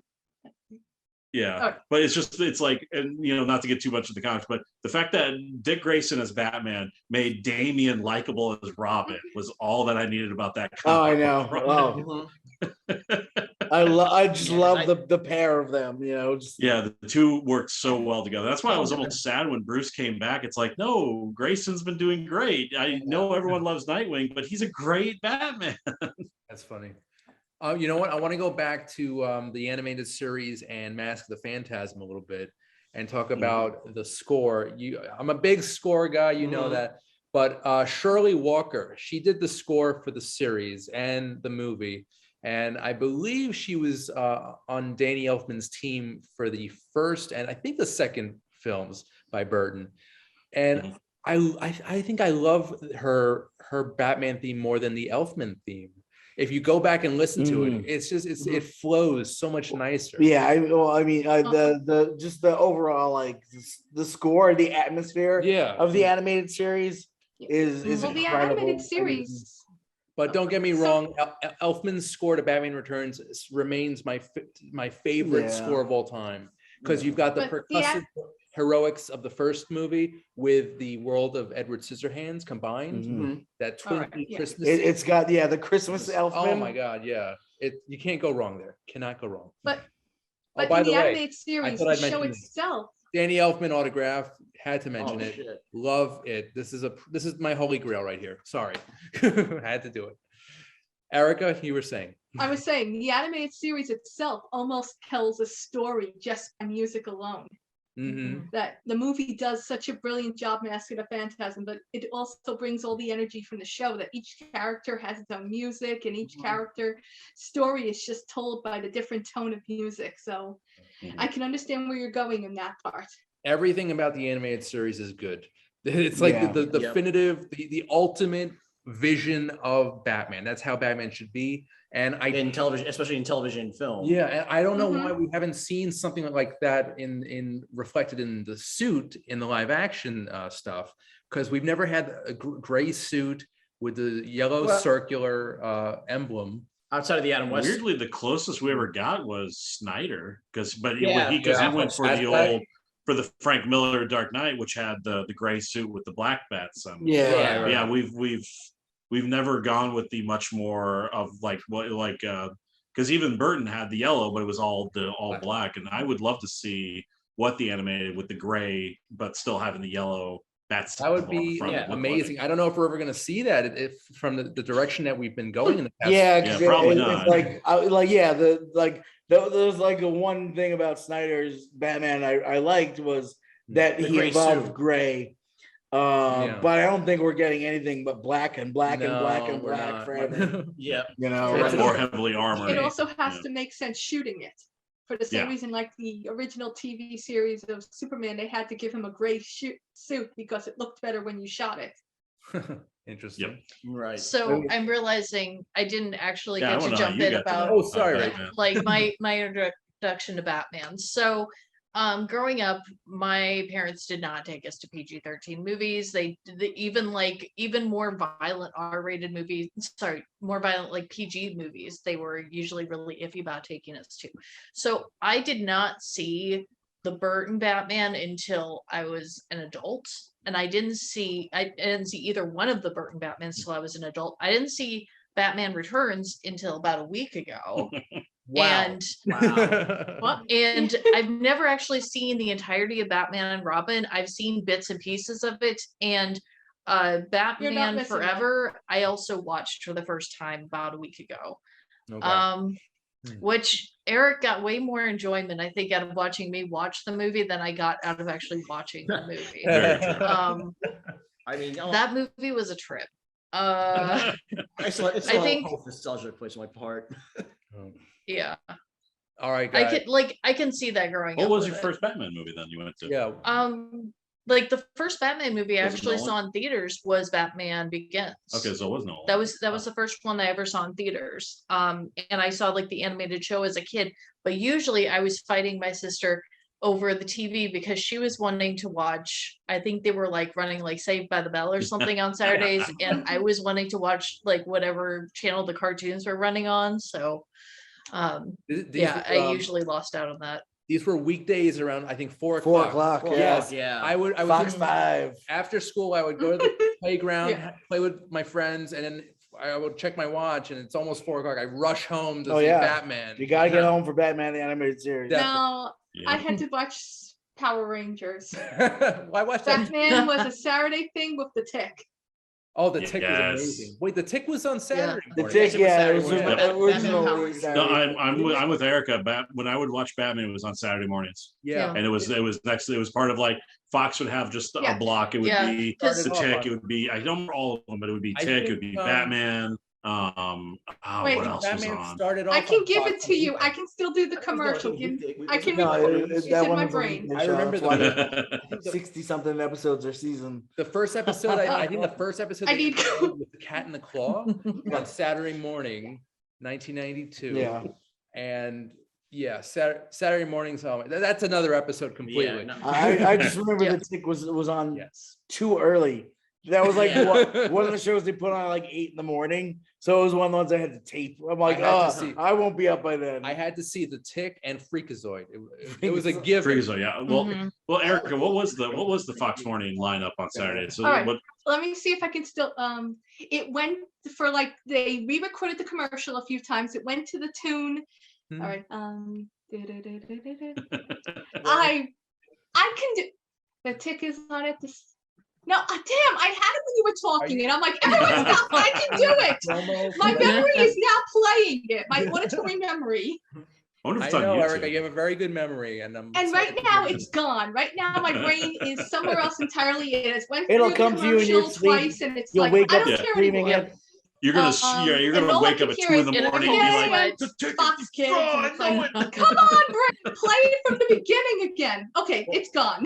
[SPEAKER 4] Yeah,
[SPEAKER 2] Oh.
[SPEAKER 4] but it's like, and not to get too much of the comics, but the fact that Dick Grayson as Batman made Damian likable as Robin was all that I needed about that
[SPEAKER 6] Oh, I
[SPEAKER 4] comic
[SPEAKER 6] know.
[SPEAKER 4] book run.
[SPEAKER 6] Oh, I just
[SPEAKER 5] Yeah,
[SPEAKER 6] love
[SPEAKER 5] I-
[SPEAKER 6] the pair of them. Just
[SPEAKER 4] Yeah, the two worked so well together. That's why I was almost sad when Bruce came back. It's like, no, Grayson's been doing great. I know everyone loves Nightwing, but he's a great Batman.
[SPEAKER 1] That's funny. You know what? I want to go back to the animated series and Mask of the Phantasm a little bit and talk about the score. I'm a big score guy, you know that. But Shirley Walker, she did the score for the series and the movie. And I believe she was on Danny Elfman's team for the first and I think the second films by Burton. And I think I love her Batman theme more than the Elfman theme. If you go back and listen to it, it's just it flows so much nicer.
[SPEAKER 6] yeah. The just the overall the score, the atmosphere
[SPEAKER 1] Yeah.
[SPEAKER 6] of the animated series is
[SPEAKER 2] well, the
[SPEAKER 6] incredible.
[SPEAKER 2] animated series?
[SPEAKER 1] But don't get me
[SPEAKER 2] So-
[SPEAKER 1] wrong, Elfman's score to Batman Returns remains my favorite
[SPEAKER 6] Yeah.
[SPEAKER 1] score of all time because you've got the
[SPEAKER 2] But the
[SPEAKER 1] percussive heroics of the first movie with the world of Edward Scissorhands combined.
[SPEAKER 6] Mhm.
[SPEAKER 1] That Twin
[SPEAKER 2] Alright,
[SPEAKER 1] Peaks
[SPEAKER 2] yeah.
[SPEAKER 1] Christmas.
[SPEAKER 6] It's got the Christmas Elfman.
[SPEAKER 1] Oh my God, yeah. You can't go wrong there. Cannot go wrong.
[SPEAKER 2] But
[SPEAKER 1] Oh,
[SPEAKER 2] but
[SPEAKER 1] by
[SPEAKER 2] in
[SPEAKER 1] the
[SPEAKER 2] the
[SPEAKER 1] way,
[SPEAKER 2] animated series,
[SPEAKER 1] thought
[SPEAKER 2] the
[SPEAKER 1] I'd
[SPEAKER 2] show
[SPEAKER 1] mention this.
[SPEAKER 2] itself.
[SPEAKER 1] Danny Elfman autograph, had to mention
[SPEAKER 5] Oh,
[SPEAKER 1] it.
[SPEAKER 5] shit.
[SPEAKER 1] Love it. This is my holy grail right here. Sorry. Had to do it. Erica, you were saying.
[SPEAKER 2] I was saying the animated series itself almost tells a story just by music alone.
[SPEAKER 1] Mhm.
[SPEAKER 2] That the movie does such a brilliant job masking the phantasm, but it also brings all the energy from the show that each character has its own music and each character story is just told by the different tone of music. So I can understand where you're going in that part.
[SPEAKER 1] Everything about the animated series is good. It's like
[SPEAKER 6] Yeah.
[SPEAKER 1] the definitive, the ultimate vision of Batman. That's how Batman should be. And
[SPEAKER 5] In television, especially in television and film.
[SPEAKER 1] yeah, and I don't know
[SPEAKER 2] Mhm.
[SPEAKER 1] why we haven't seen something like that in reflected in the suit in the live action stuff, because we've never had a gray suit with the yellow
[SPEAKER 5] Well-
[SPEAKER 1] circular emblem.
[SPEAKER 5] Outside of the Adam West.
[SPEAKER 4] Weirdly, the closest we ever got was Snyder, because
[SPEAKER 5] Yeah,
[SPEAKER 4] he
[SPEAKER 1] yeah.
[SPEAKER 4] went for the
[SPEAKER 1] That's
[SPEAKER 4] old for the Frank Miller Dark Knight, which had the gray suit with the black bats.
[SPEAKER 6] Yeah.
[SPEAKER 1] Right,
[SPEAKER 4] Yeah, we've never gone with the much more of because even Burton had the yellow, but it was all black, and I would love to see what the animated with the gray, but still having the yellow. That's
[SPEAKER 1] That would be amazing. I don't know if we're ever going to see that if from the direction that we've been going in the past.
[SPEAKER 6] Yeah,
[SPEAKER 4] Yeah,
[SPEAKER 6] 'cause
[SPEAKER 4] probably
[SPEAKER 6] it's
[SPEAKER 4] not.
[SPEAKER 6] there's like the one thing about Snyder's Batman I liked was that
[SPEAKER 5] The
[SPEAKER 6] he
[SPEAKER 5] gray
[SPEAKER 6] involved
[SPEAKER 5] suit.
[SPEAKER 6] gray.
[SPEAKER 1] Yeah.
[SPEAKER 6] But I don't think we're getting anything but black and black and black
[SPEAKER 1] No,
[SPEAKER 6] and
[SPEAKER 1] we're
[SPEAKER 6] black
[SPEAKER 1] not.
[SPEAKER 6] forever.
[SPEAKER 5] Yeah.
[SPEAKER 6] You know,
[SPEAKER 5] Right.
[SPEAKER 4] more heavily armored.
[SPEAKER 2] It also has
[SPEAKER 4] Yeah.
[SPEAKER 2] to make sense shooting it. For the same
[SPEAKER 4] Yeah.
[SPEAKER 2] reason, like the original TV series of Superman, they had to give him a gray suit because it looked better when you shot it.
[SPEAKER 1] Interesting.
[SPEAKER 5] Right.
[SPEAKER 3] So I'm realizing I didn't actually
[SPEAKER 4] Yeah, I
[SPEAKER 3] get
[SPEAKER 4] wanna
[SPEAKER 3] to
[SPEAKER 4] know how
[SPEAKER 3] jump
[SPEAKER 4] you
[SPEAKER 3] in
[SPEAKER 4] got to
[SPEAKER 3] about
[SPEAKER 1] Oh, sorry,
[SPEAKER 4] Batman.
[SPEAKER 3] like my introduction to Batman. So growing up, my parents did not take us to PG-13 movies. Even more violent R-rated movies, more violent like PG movies, they were usually really iffy about taking us to. So I did not see the Burton Batman until I was an adult. And I didn't see either one of the Burton Batmans until I was an adult. I didn't see Batman Returns until about a week ago.
[SPEAKER 1] Wow.
[SPEAKER 3] And
[SPEAKER 2] What?
[SPEAKER 3] and I've never actually seen the entirety of Batman and Robin. I've seen bits and pieces of it. And Batman
[SPEAKER 2] missing much.
[SPEAKER 3] Forever, I also watched for the first time about a week ago.
[SPEAKER 1] Okay.
[SPEAKER 3] Which Eric got way more enjoyment, I think, out of watching me watch the movie than I got out of actually watching the movie.
[SPEAKER 4] Very true.
[SPEAKER 5] I mean,
[SPEAKER 3] That movie was a trip.
[SPEAKER 5] it's
[SPEAKER 3] I
[SPEAKER 5] a
[SPEAKER 3] think-
[SPEAKER 5] whole nostalgia place on my part.
[SPEAKER 3] Yeah.
[SPEAKER 1] All right,
[SPEAKER 3] I
[SPEAKER 1] guys.
[SPEAKER 3] can see that growing
[SPEAKER 4] What
[SPEAKER 3] up.
[SPEAKER 4] was
[SPEAKER 3] with
[SPEAKER 4] your
[SPEAKER 3] it.
[SPEAKER 4] first Batman movie then you went to?
[SPEAKER 1] Yeah.
[SPEAKER 3] Like the first Batman movie I
[SPEAKER 4] Was it
[SPEAKER 3] actually
[SPEAKER 4] Nolan?
[SPEAKER 3] saw in theaters was Batman Begins.
[SPEAKER 4] Okay, so it was no.
[SPEAKER 3] That was the first one I ever saw in theaters. And I saw like the animated show as a kid, but usually I was fighting my sister over the TV because she was wanting to watch, I think they were like running like Saved by the Bell or something on Saturdays, and I was wanting to watch like whatever channel the cartoons were running on. So
[SPEAKER 1] These
[SPEAKER 3] I
[SPEAKER 1] were,
[SPEAKER 3] usually lost out on that.
[SPEAKER 1] these were weekdays around, I think 4
[SPEAKER 6] 4
[SPEAKER 1] o'clock.
[SPEAKER 6] o'clock.
[SPEAKER 1] Yes.
[SPEAKER 5] Yeah.
[SPEAKER 1] I would
[SPEAKER 6] Fox 5.
[SPEAKER 1] after school, I would go to the playground,
[SPEAKER 2] Yeah.
[SPEAKER 1] play with my friends, and then I would check my watch, and it's almost 4 o'clock. I rush home to
[SPEAKER 6] Oh,
[SPEAKER 1] see
[SPEAKER 6] yeah.
[SPEAKER 1] Batman.
[SPEAKER 6] You gotta get home for Batman the animated series.
[SPEAKER 1] Yeah.
[SPEAKER 2] Now, I
[SPEAKER 4] Yeah.
[SPEAKER 2] had to watch Power Rangers.
[SPEAKER 1] Why watch that?
[SPEAKER 2] Batman was a Saturday thing with the Tick.
[SPEAKER 1] Oh, the Tick was
[SPEAKER 4] Yes.
[SPEAKER 1] amazing. Wait, the Tick was on Saturday.
[SPEAKER 6] The
[SPEAKER 1] morning.
[SPEAKER 6] Tick, yeah, it was
[SPEAKER 5] Saturday morning.
[SPEAKER 6] originally
[SPEAKER 5] Batman
[SPEAKER 6] Saturday.
[SPEAKER 4] No, I'm with Erica. When I would watch Batman, it was on Saturday mornings,
[SPEAKER 1] Yeah.
[SPEAKER 4] and it was part of like Fox would have just a
[SPEAKER 2] Yeah.
[SPEAKER 4] block. It would
[SPEAKER 3] Yeah,
[SPEAKER 4] be
[SPEAKER 1] because-
[SPEAKER 4] the Tick. It would be I don't remember all of them, but it would be
[SPEAKER 1] I
[SPEAKER 4] Tick. It
[SPEAKER 1] think,
[SPEAKER 4] would be
[SPEAKER 1] um,
[SPEAKER 4] Batman.
[SPEAKER 2] Wait,
[SPEAKER 4] What else was
[SPEAKER 1] Batman
[SPEAKER 4] on?
[SPEAKER 1] started off.
[SPEAKER 2] I can
[SPEAKER 1] on
[SPEAKER 2] give
[SPEAKER 1] Fox
[SPEAKER 2] it to you. I
[SPEAKER 1] Weekend.
[SPEAKER 2] can still do the commercial. I can
[SPEAKER 6] No,
[SPEAKER 2] record it. It's
[SPEAKER 6] that
[SPEAKER 2] in
[SPEAKER 6] one
[SPEAKER 2] my
[SPEAKER 6] was a
[SPEAKER 2] brain.
[SPEAKER 6] weekend
[SPEAKER 1] I
[SPEAKER 6] show.
[SPEAKER 1] remember
[SPEAKER 6] That's why
[SPEAKER 1] the
[SPEAKER 6] 60 something episodes a season.
[SPEAKER 1] the first episode. I think the first episode
[SPEAKER 2] I
[SPEAKER 1] they
[SPEAKER 2] need-
[SPEAKER 1] did with the Cat in the Claw on Saturday morning, 1992.
[SPEAKER 6] Yeah.
[SPEAKER 1] And yeah, Saturday mornings. Oh, that's another episode completely.
[SPEAKER 5] Yeah, no.
[SPEAKER 6] I just remember
[SPEAKER 3] Yeah.
[SPEAKER 6] the Tick was on
[SPEAKER 1] Yes.
[SPEAKER 6] too early. That was like
[SPEAKER 5] Yeah.
[SPEAKER 6] one of the shows they put on at like 8 in the morning. So it was one of the ones I had to tape. I'm like,
[SPEAKER 1] I had to
[SPEAKER 6] oh,
[SPEAKER 1] see-
[SPEAKER 6] I won't be up by then.
[SPEAKER 1] I had to see the Tick and Freakazoid. It was a given.
[SPEAKER 4] Freakazoid, yeah. Well,
[SPEAKER 3] Mhm.
[SPEAKER 4] well, Erica, what was the Fox Morning lineup on Saturday? So
[SPEAKER 2] All right.
[SPEAKER 4] what?
[SPEAKER 2] Let me see if I can still. It went for like they re-recorded the commercial a few times. It went to the tune.
[SPEAKER 1] Hmm.
[SPEAKER 2] All right. I can do. The Tick is on it. No, damn, I had it when you were talking, and I'm like, everyone stop, I can do it. My memory is now playing it, my auditory memory.
[SPEAKER 4] I wonder if
[SPEAKER 1] I
[SPEAKER 4] it's on
[SPEAKER 1] know,
[SPEAKER 4] YouTube.
[SPEAKER 1] Erica, you have a very good memory, and
[SPEAKER 2] And right now it's gone. Right now my brain is somewhere else entirely. It has went
[SPEAKER 6] It'll
[SPEAKER 2] through
[SPEAKER 6] come
[SPEAKER 2] the
[SPEAKER 6] to you in your
[SPEAKER 2] commercial
[SPEAKER 6] sleep.
[SPEAKER 2] twice, and it's
[SPEAKER 6] You'll
[SPEAKER 2] like,
[SPEAKER 6] wake
[SPEAKER 2] I
[SPEAKER 6] up
[SPEAKER 2] don't
[SPEAKER 4] Yeah.
[SPEAKER 2] care
[SPEAKER 6] screaming
[SPEAKER 2] anymore.
[SPEAKER 6] it.
[SPEAKER 4] You're gonna
[SPEAKER 2] and
[SPEAKER 4] you're gonna
[SPEAKER 2] all I
[SPEAKER 4] wake up
[SPEAKER 2] can
[SPEAKER 4] at
[SPEAKER 2] hear
[SPEAKER 4] 2 in
[SPEAKER 2] is,
[SPEAKER 4] the
[SPEAKER 3] "Yeah,
[SPEAKER 4] morning and
[SPEAKER 2] yeah,
[SPEAKER 4] be
[SPEAKER 2] yeah,
[SPEAKER 4] like,
[SPEAKER 2] yeah,
[SPEAKER 4] "The ticket's
[SPEAKER 2] Fox Kids,
[SPEAKER 4] gone,
[SPEAKER 2] and it's
[SPEAKER 4] I know
[SPEAKER 2] like,
[SPEAKER 4] it."
[SPEAKER 2] come on, Brent, play it from the beginning again. Okay, it's gone.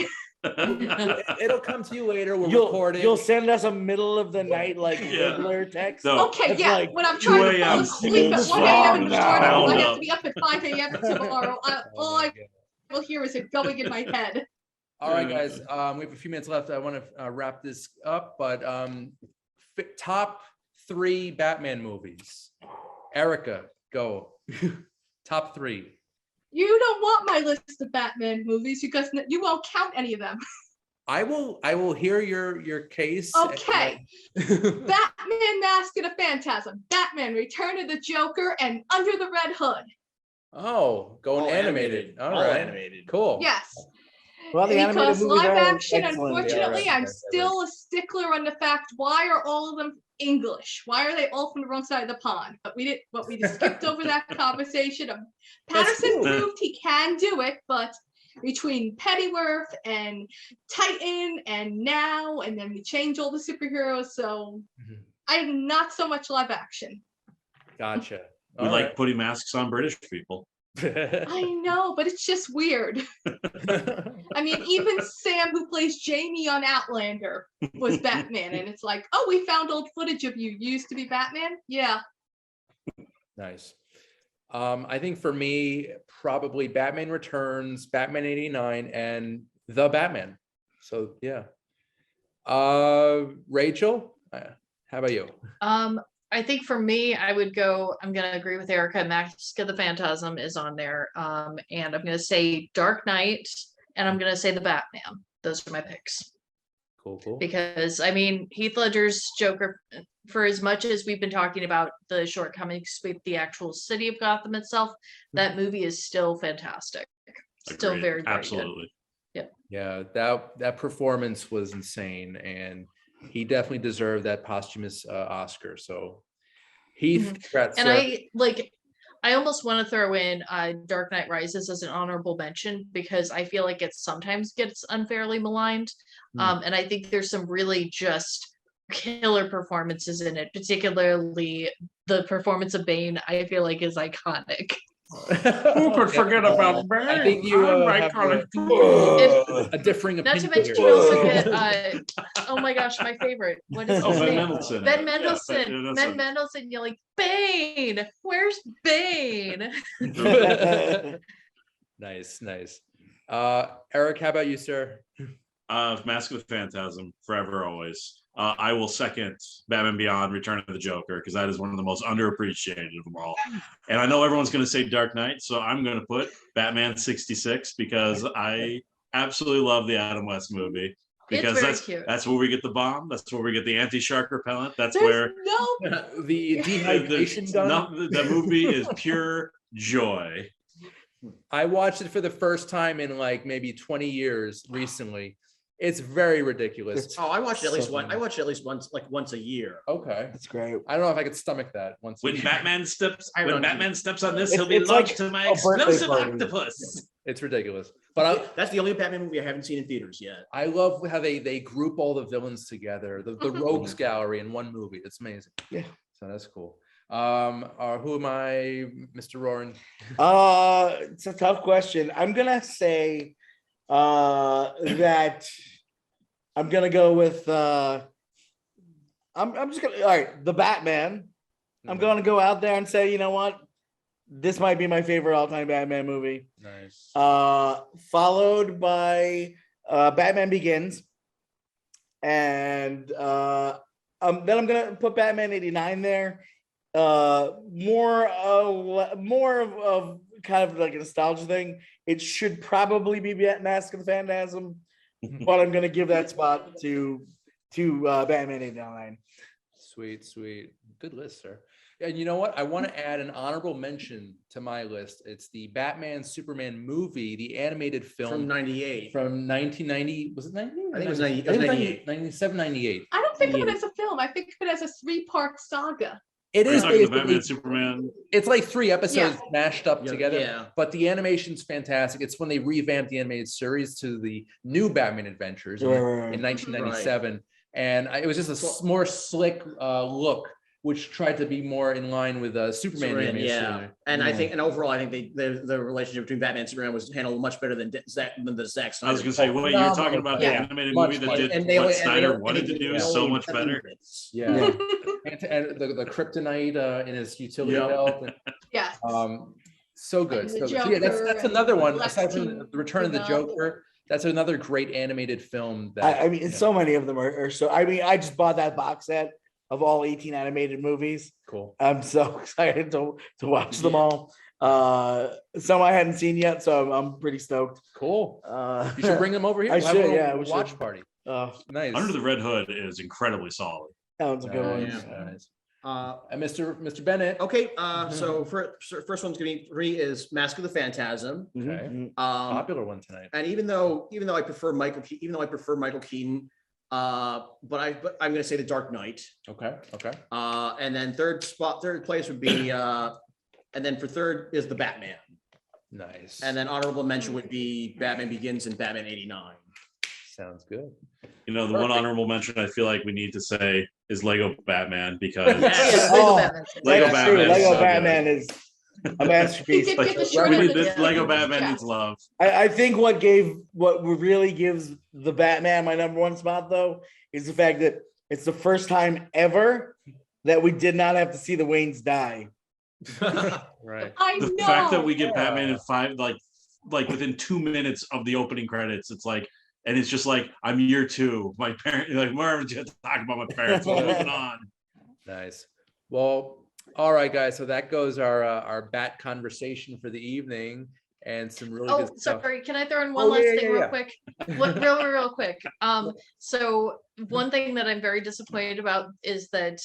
[SPEAKER 1] it'll come to you later. We'll
[SPEAKER 6] You'll
[SPEAKER 1] record it.
[SPEAKER 6] you'll send us a middle of the night like
[SPEAKER 4] Yeah.
[SPEAKER 6] Riddler text.
[SPEAKER 4] No.
[SPEAKER 2] Okay,
[SPEAKER 6] It's
[SPEAKER 2] yeah,
[SPEAKER 6] like
[SPEAKER 2] when I'm
[SPEAKER 4] 2
[SPEAKER 2] trying to fall
[SPEAKER 4] a.m.
[SPEAKER 2] asleep at
[SPEAKER 6] cold
[SPEAKER 2] 1 a.m. in the
[SPEAKER 6] sweat
[SPEAKER 2] morning,
[SPEAKER 6] now.
[SPEAKER 2] I have to be up at 5 a.m. tomorrow. All I will hear is it going in my head.
[SPEAKER 1] All right, guys. We have a few minutes left. I want to wrap this up, but top 3 Batman movies. Erica, go. Top 3.
[SPEAKER 2] You don't want my list of Batman movies because you won't count any of them.
[SPEAKER 1] I will hear your case.
[SPEAKER 2] Okay. Batman Mask of the Phantasm, Batman Return of the Joker, and Under the Red Hood.
[SPEAKER 1] Oh, going
[SPEAKER 5] All
[SPEAKER 1] animated. All
[SPEAKER 5] All
[SPEAKER 1] right.
[SPEAKER 5] animated.
[SPEAKER 1] Cool.
[SPEAKER 2] Yes.
[SPEAKER 6] Well, the animated
[SPEAKER 2] Because
[SPEAKER 6] movies
[SPEAKER 2] live
[SPEAKER 6] are
[SPEAKER 2] action,
[SPEAKER 6] excellent.
[SPEAKER 2] unfortunately,
[SPEAKER 1] Yeah, right,
[SPEAKER 2] I'm
[SPEAKER 1] right,
[SPEAKER 2] still a stickler on the fact, why are all of them English? Why are they all from the wrong side of the pond? But we just skipped over that conversation. Patterson
[SPEAKER 1] cool.
[SPEAKER 2] proved he can do it, but between Pennyworth and Titan and now, and then we change all the superheroes, so
[SPEAKER 1] Mhm.
[SPEAKER 2] I'm not so much live action.
[SPEAKER 1] Gotcha.
[SPEAKER 4] We
[SPEAKER 1] All
[SPEAKER 4] like putting masks on British people.
[SPEAKER 1] right.
[SPEAKER 2] I know, but it's just weird. I mean, even Sam, who plays Jamie on Outlander, was Batman, and it's like, oh, we found old footage of you. You used to be Batman? Yeah.
[SPEAKER 1] Nice. I think for me, probably Batman Returns, Batman 89, and The Batman. So yeah. Rachel, how about you?
[SPEAKER 3] I think for me, I would go, I'm going to agree with Erica. Mask of the Phantasm is on there. And I'm going to say Dark Knight, and I'm going to say the Batman. Those are my picks.
[SPEAKER 1] Cool.
[SPEAKER 3] Because, I mean, Heath Ledger's Joker, for as much as we've been talking about the shortcomings with the actual city of Gotham itself, that movie is still fantastic. Still
[SPEAKER 4] Agreed.
[SPEAKER 3] very, very
[SPEAKER 4] Absolutely.
[SPEAKER 3] good.
[SPEAKER 1] Yeah, that performance was insane, and he definitely deserved that posthumous Oscar. So Heath, congrats,
[SPEAKER 3] And
[SPEAKER 1] sir.
[SPEAKER 3] I almost want to throw in Dark Knight Rises as an honorable mention because I feel like it sometimes gets unfairly maligned. And I think there's some really just killer performances in it, particularly the performance of Bane, I feel like is iconic.
[SPEAKER 4] Who could forget about Bane?
[SPEAKER 1] I think you have a differing
[SPEAKER 3] Not to
[SPEAKER 1] opinion
[SPEAKER 3] mention
[SPEAKER 1] here.
[SPEAKER 3] we also get oh my gosh, my favorite. What is
[SPEAKER 4] Oh,
[SPEAKER 3] his
[SPEAKER 4] Ben
[SPEAKER 3] name?
[SPEAKER 4] Mendelsohn.
[SPEAKER 3] Ben
[SPEAKER 4] Yeah,
[SPEAKER 3] Mendelsohn. Ben Mendelsohn. You're like, Bane. Where's Bane?
[SPEAKER 1] Nice. Eric, how about you, sir?
[SPEAKER 4] Mask of the Phantasm, forever, always. I will second Batman Beyond, Return of the Joker, because that is one of the most underappreciated of them all. And I know everyone's going to say Dark Knight, so I'm going to put Batman 66 because I absolutely love the Adam West movie. Because that's where we get the bomb. That's where we get the anti-shark repellent. That's where
[SPEAKER 1] the dehydration gun.
[SPEAKER 4] The movie is pure joy.
[SPEAKER 1] I watched it for the first time in like maybe 20 years recently. It's very ridiculous.
[SPEAKER 5] Oh, I watched it at least once. I watched it at least once a year.
[SPEAKER 1] Okay,
[SPEAKER 6] That's great.
[SPEAKER 1] I don't know if I could stomach that once.
[SPEAKER 4] When Batman steps on this,
[SPEAKER 6] It's-
[SPEAKER 4] he'll be
[SPEAKER 6] it's
[SPEAKER 4] launched
[SPEAKER 6] like
[SPEAKER 4] to my
[SPEAKER 6] a birthday
[SPEAKER 4] explosive
[SPEAKER 6] party.
[SPEAKER 4] octopus.
[SPEAKER 1] It's ridiculous. But
[SPEAKER 5] That's the only Batman movie I haven't seen in theaters yet.
[SPEAKER 1] I love how they group all the villains together, the rogues gallery in one movie. It's amazing.
[SPEAKER 6] Yeah.
[SPEAKER 1] So that's cool. Who am I, Mr. Roran?
[SPEAKER 6] It's a tough question. I'm gonna say that I'm gonna go with I'm just gonna all right, the Batman. I'm gonna go out there and say, you know what? This might be my favorite all-time Batman movie.
[SPEAKER 1] Nice.
[SPEAKER 6] Followed by Batman Begins. And then I'm gonna put Batman 89 there. More of kind of like a nostalgia thing. It should probably be Mask of the Phantasm, but I'm gonna give that spot to Batman 89.
[SPEAKER 1] Sweet. Good list, sir. And you know what? I want to add an honorable mention to my list. It's the Batman Superman movie, the animated film
[SPEAKER 5] From 98.
[SPEAKER 1] from 1990. Was it 90?
[SPEAKER 5] I think it was 90 it was 98.
[SPEAKER 1] 97, 98.
[SPEAKER 2] I don't think of it as a film. I think of it as a 3-part saga.
[SPEAKER 1] It
[SPEAKER 4] Are you
[SPEAKER 1] is
[SPEAKER 4] talking the
[SPEAKER 1] basically,
[SPEAKER 4] Batman, Superman?
[SPEAKER 1] it's like 3 episodes mashed up
[SPEAKER 5] Yeah,
[SPEAKER 1] together,
[SPEAKER 5] yeah.
[SPEAKER 1] but the animation's fantastic. It's when they revamped the animated series to the new Batman Adventures
[SPEAKER 6] Right.
[SPEAKER 1] in 1997. And it was just more slick look, which tried to be more in line with Superman. the animated
[SPEAKER 5] yeah.
[SPEAKER 1] series.
[SPEAKER 5] And I think, and overall, I think the relationship between Batman and Superman was handled much better than the Zack Snyder.
[SPEAKER 4] I was gonna say, wait, you're talking about the
[SPEAKER 1] Yeah.
[SPEAKER 4] animated
[SPEAKER 1] Much
[SPEAKER 4] movie that
[SPEAKER 1] better.
[SPEAKER 4] did
[SPEAKER 5] And they
[SPEAKER 4] what
[SPEAKER 5] only- and they
[SPEAKER 4] Snyder
[SPEAKER 5] only-
[SPEAKER 4] wanted
[SPEAKER 5] and
[SPEAKER 4] to
[SPEAKER 5] they
[SPEAKER 4] do
[SPEAKER 5] only
[SPEAKER 4] so
[SPEAKER 5] did
[SPEAKER 4] much
[SPEAKER 5] 7
[SPEAKER 4] better.
[SPEAKER 5] minutes.
[SPEAKER 1] Yeah. and the kryptonite in his utility
[SPEAKER 5] Yeah.
[SPEAKER 1] belt.
[SPEAKER 2] Yes.
[SPEAKER 1] So good.
[SPEAKER 2] And
[SPEAKER 1] So
[SPEAKER 2] the
[SPEAKER 1] good. So yeah, that's
[SPEAKER 2] Joker
[SPEAKER 1] another
[SPEAKER 2] and
[SPEAKER 1] one.
[SPEAKER 2] Lex
[SPEAKER 1] Aside from
[SPEAKER 2] team
[SPEAKER 1] the Return of the
[SPEAKER 2] up.
[SPEAKER 1] Joker, that's another great animated film. That
[SPEAKER 6] I mean, so many of them are so. I mean, I just bought that box set of all 18 animated movies.
[SPEAKER 1] cool.
[SPEAKER 6] I'm so excited to watch them all. Some I hadn't seen yet, so I'm pretty stoked.
[SPEAKER 1] Cool. You should bring them over here.
[SPEAKER 6] I
[SPEAKER 1] We'll have a
[SPEAKER 6] should,
[SPEAKER 1] little
[SPEAKER 6] yeah, we
[SPEAKER 1] watch
[SPEAKER 6] should.
[SPEAKER 1] party.
[SPEAKER 6] Oh,
[SPEAKER 1] Nice.
[SPEAKER 4] Under the Red Hood is incredibly solid.
[SPEAKER 6] that was a good one.
[SPEAKER 1] Nice,
[SPEAKER 5] Yeah.
[SPEAKER 1] nice.
[SPEAKER 5] Uh,
[SPEAKER 1] And Mr. Bennett.
[SPEAKER 5] okay, so first one's gonna be 3 is Mask of the Phantasm.
[SPEAKER 1] Okay.
[SPEAKER 6] Mhm.
[SPEAKER 1] Popular one tonight.
[SPEAKER 5] And even though I prefer Michael Keaton, but I'm gonna say The Dark Knight.
[SPEAKER 1] Okay. Okay.
[SPEAKER 5] And then third place would be and then for third is the Batman.
[SPEAKER 1] Nice.
[SPEAKER 5] And then honorable mention would be Batman Begins and Batman 89.
[SPEAKER 1] Sounds good.
[SPEAKER 4] You know, the one
[SPEAKER 1] Perfect.
[SPEAKER 4] honorable mention I feel like we need to say is Lego Batman because
[SPEAKER 5] Yes.
[SPEAKER 3] Lego
[SPEAKER 6] Oh,
[SPEAKER 3] Batman.
[SPEAKER 4] Lego
[SPEAKER 6] That's true.
[SPEAKER 4] Batman is
[SPEAKER 6] Lego
[SPEAKER 4] so good.
[SPEAKER 6] Batman is a masterpiece.
[SPEAKER 2] He did get the
[SPEAKER 4] Like,
[SPEAKER 2] short
[SPEAKER 4] we
[SPEAKER 2] end
[SPEAKER 4] need
[SPEAKER 2] of the
[SPEAKER 4] this
[SPEAKER 2] stick.
[SPEAKER 4] Lego Batman
[SPEAKER 2] Yeah.
[SPEAKER 4] needs love.
[SPEAKER 6] I think what really gives the Batman my number one spot though is the fact that it's the first time ever that we did not have to see the Waynes die.
[SPEAKER 1] Right.
[SPEAKER 2] I
[SPEAKER 4] The
[SPEAKER 2] know.
[SPEAKER 4] fact that we get Batman in 5, like within 2 minutes of the opening credits, it's like, and it's just like, I'm year 2. My parents, like, where did you have to talk about my parents? What's moving on?
[SPEAKER 1] Nice. Well, all right, guys. So that goes our bat conversation for the evening, and some really
[SPEAKER 3] Oh,
[SPEAKER 1] good stuff.
[SPEAKER 3] sorry. Can I throw in one
[SPEAKER 1] Oh,
[SPEAKER 3] last
[SPEAKER 1] yeah,
[SPEAKER 3] thing
[SPEAKER 1] yeah,
[SPEAKER 3] real
[SPEAKER 1] yeah.
[SPEAKER 3] quick? Real quick. So one thing that I'm very disappointed about is that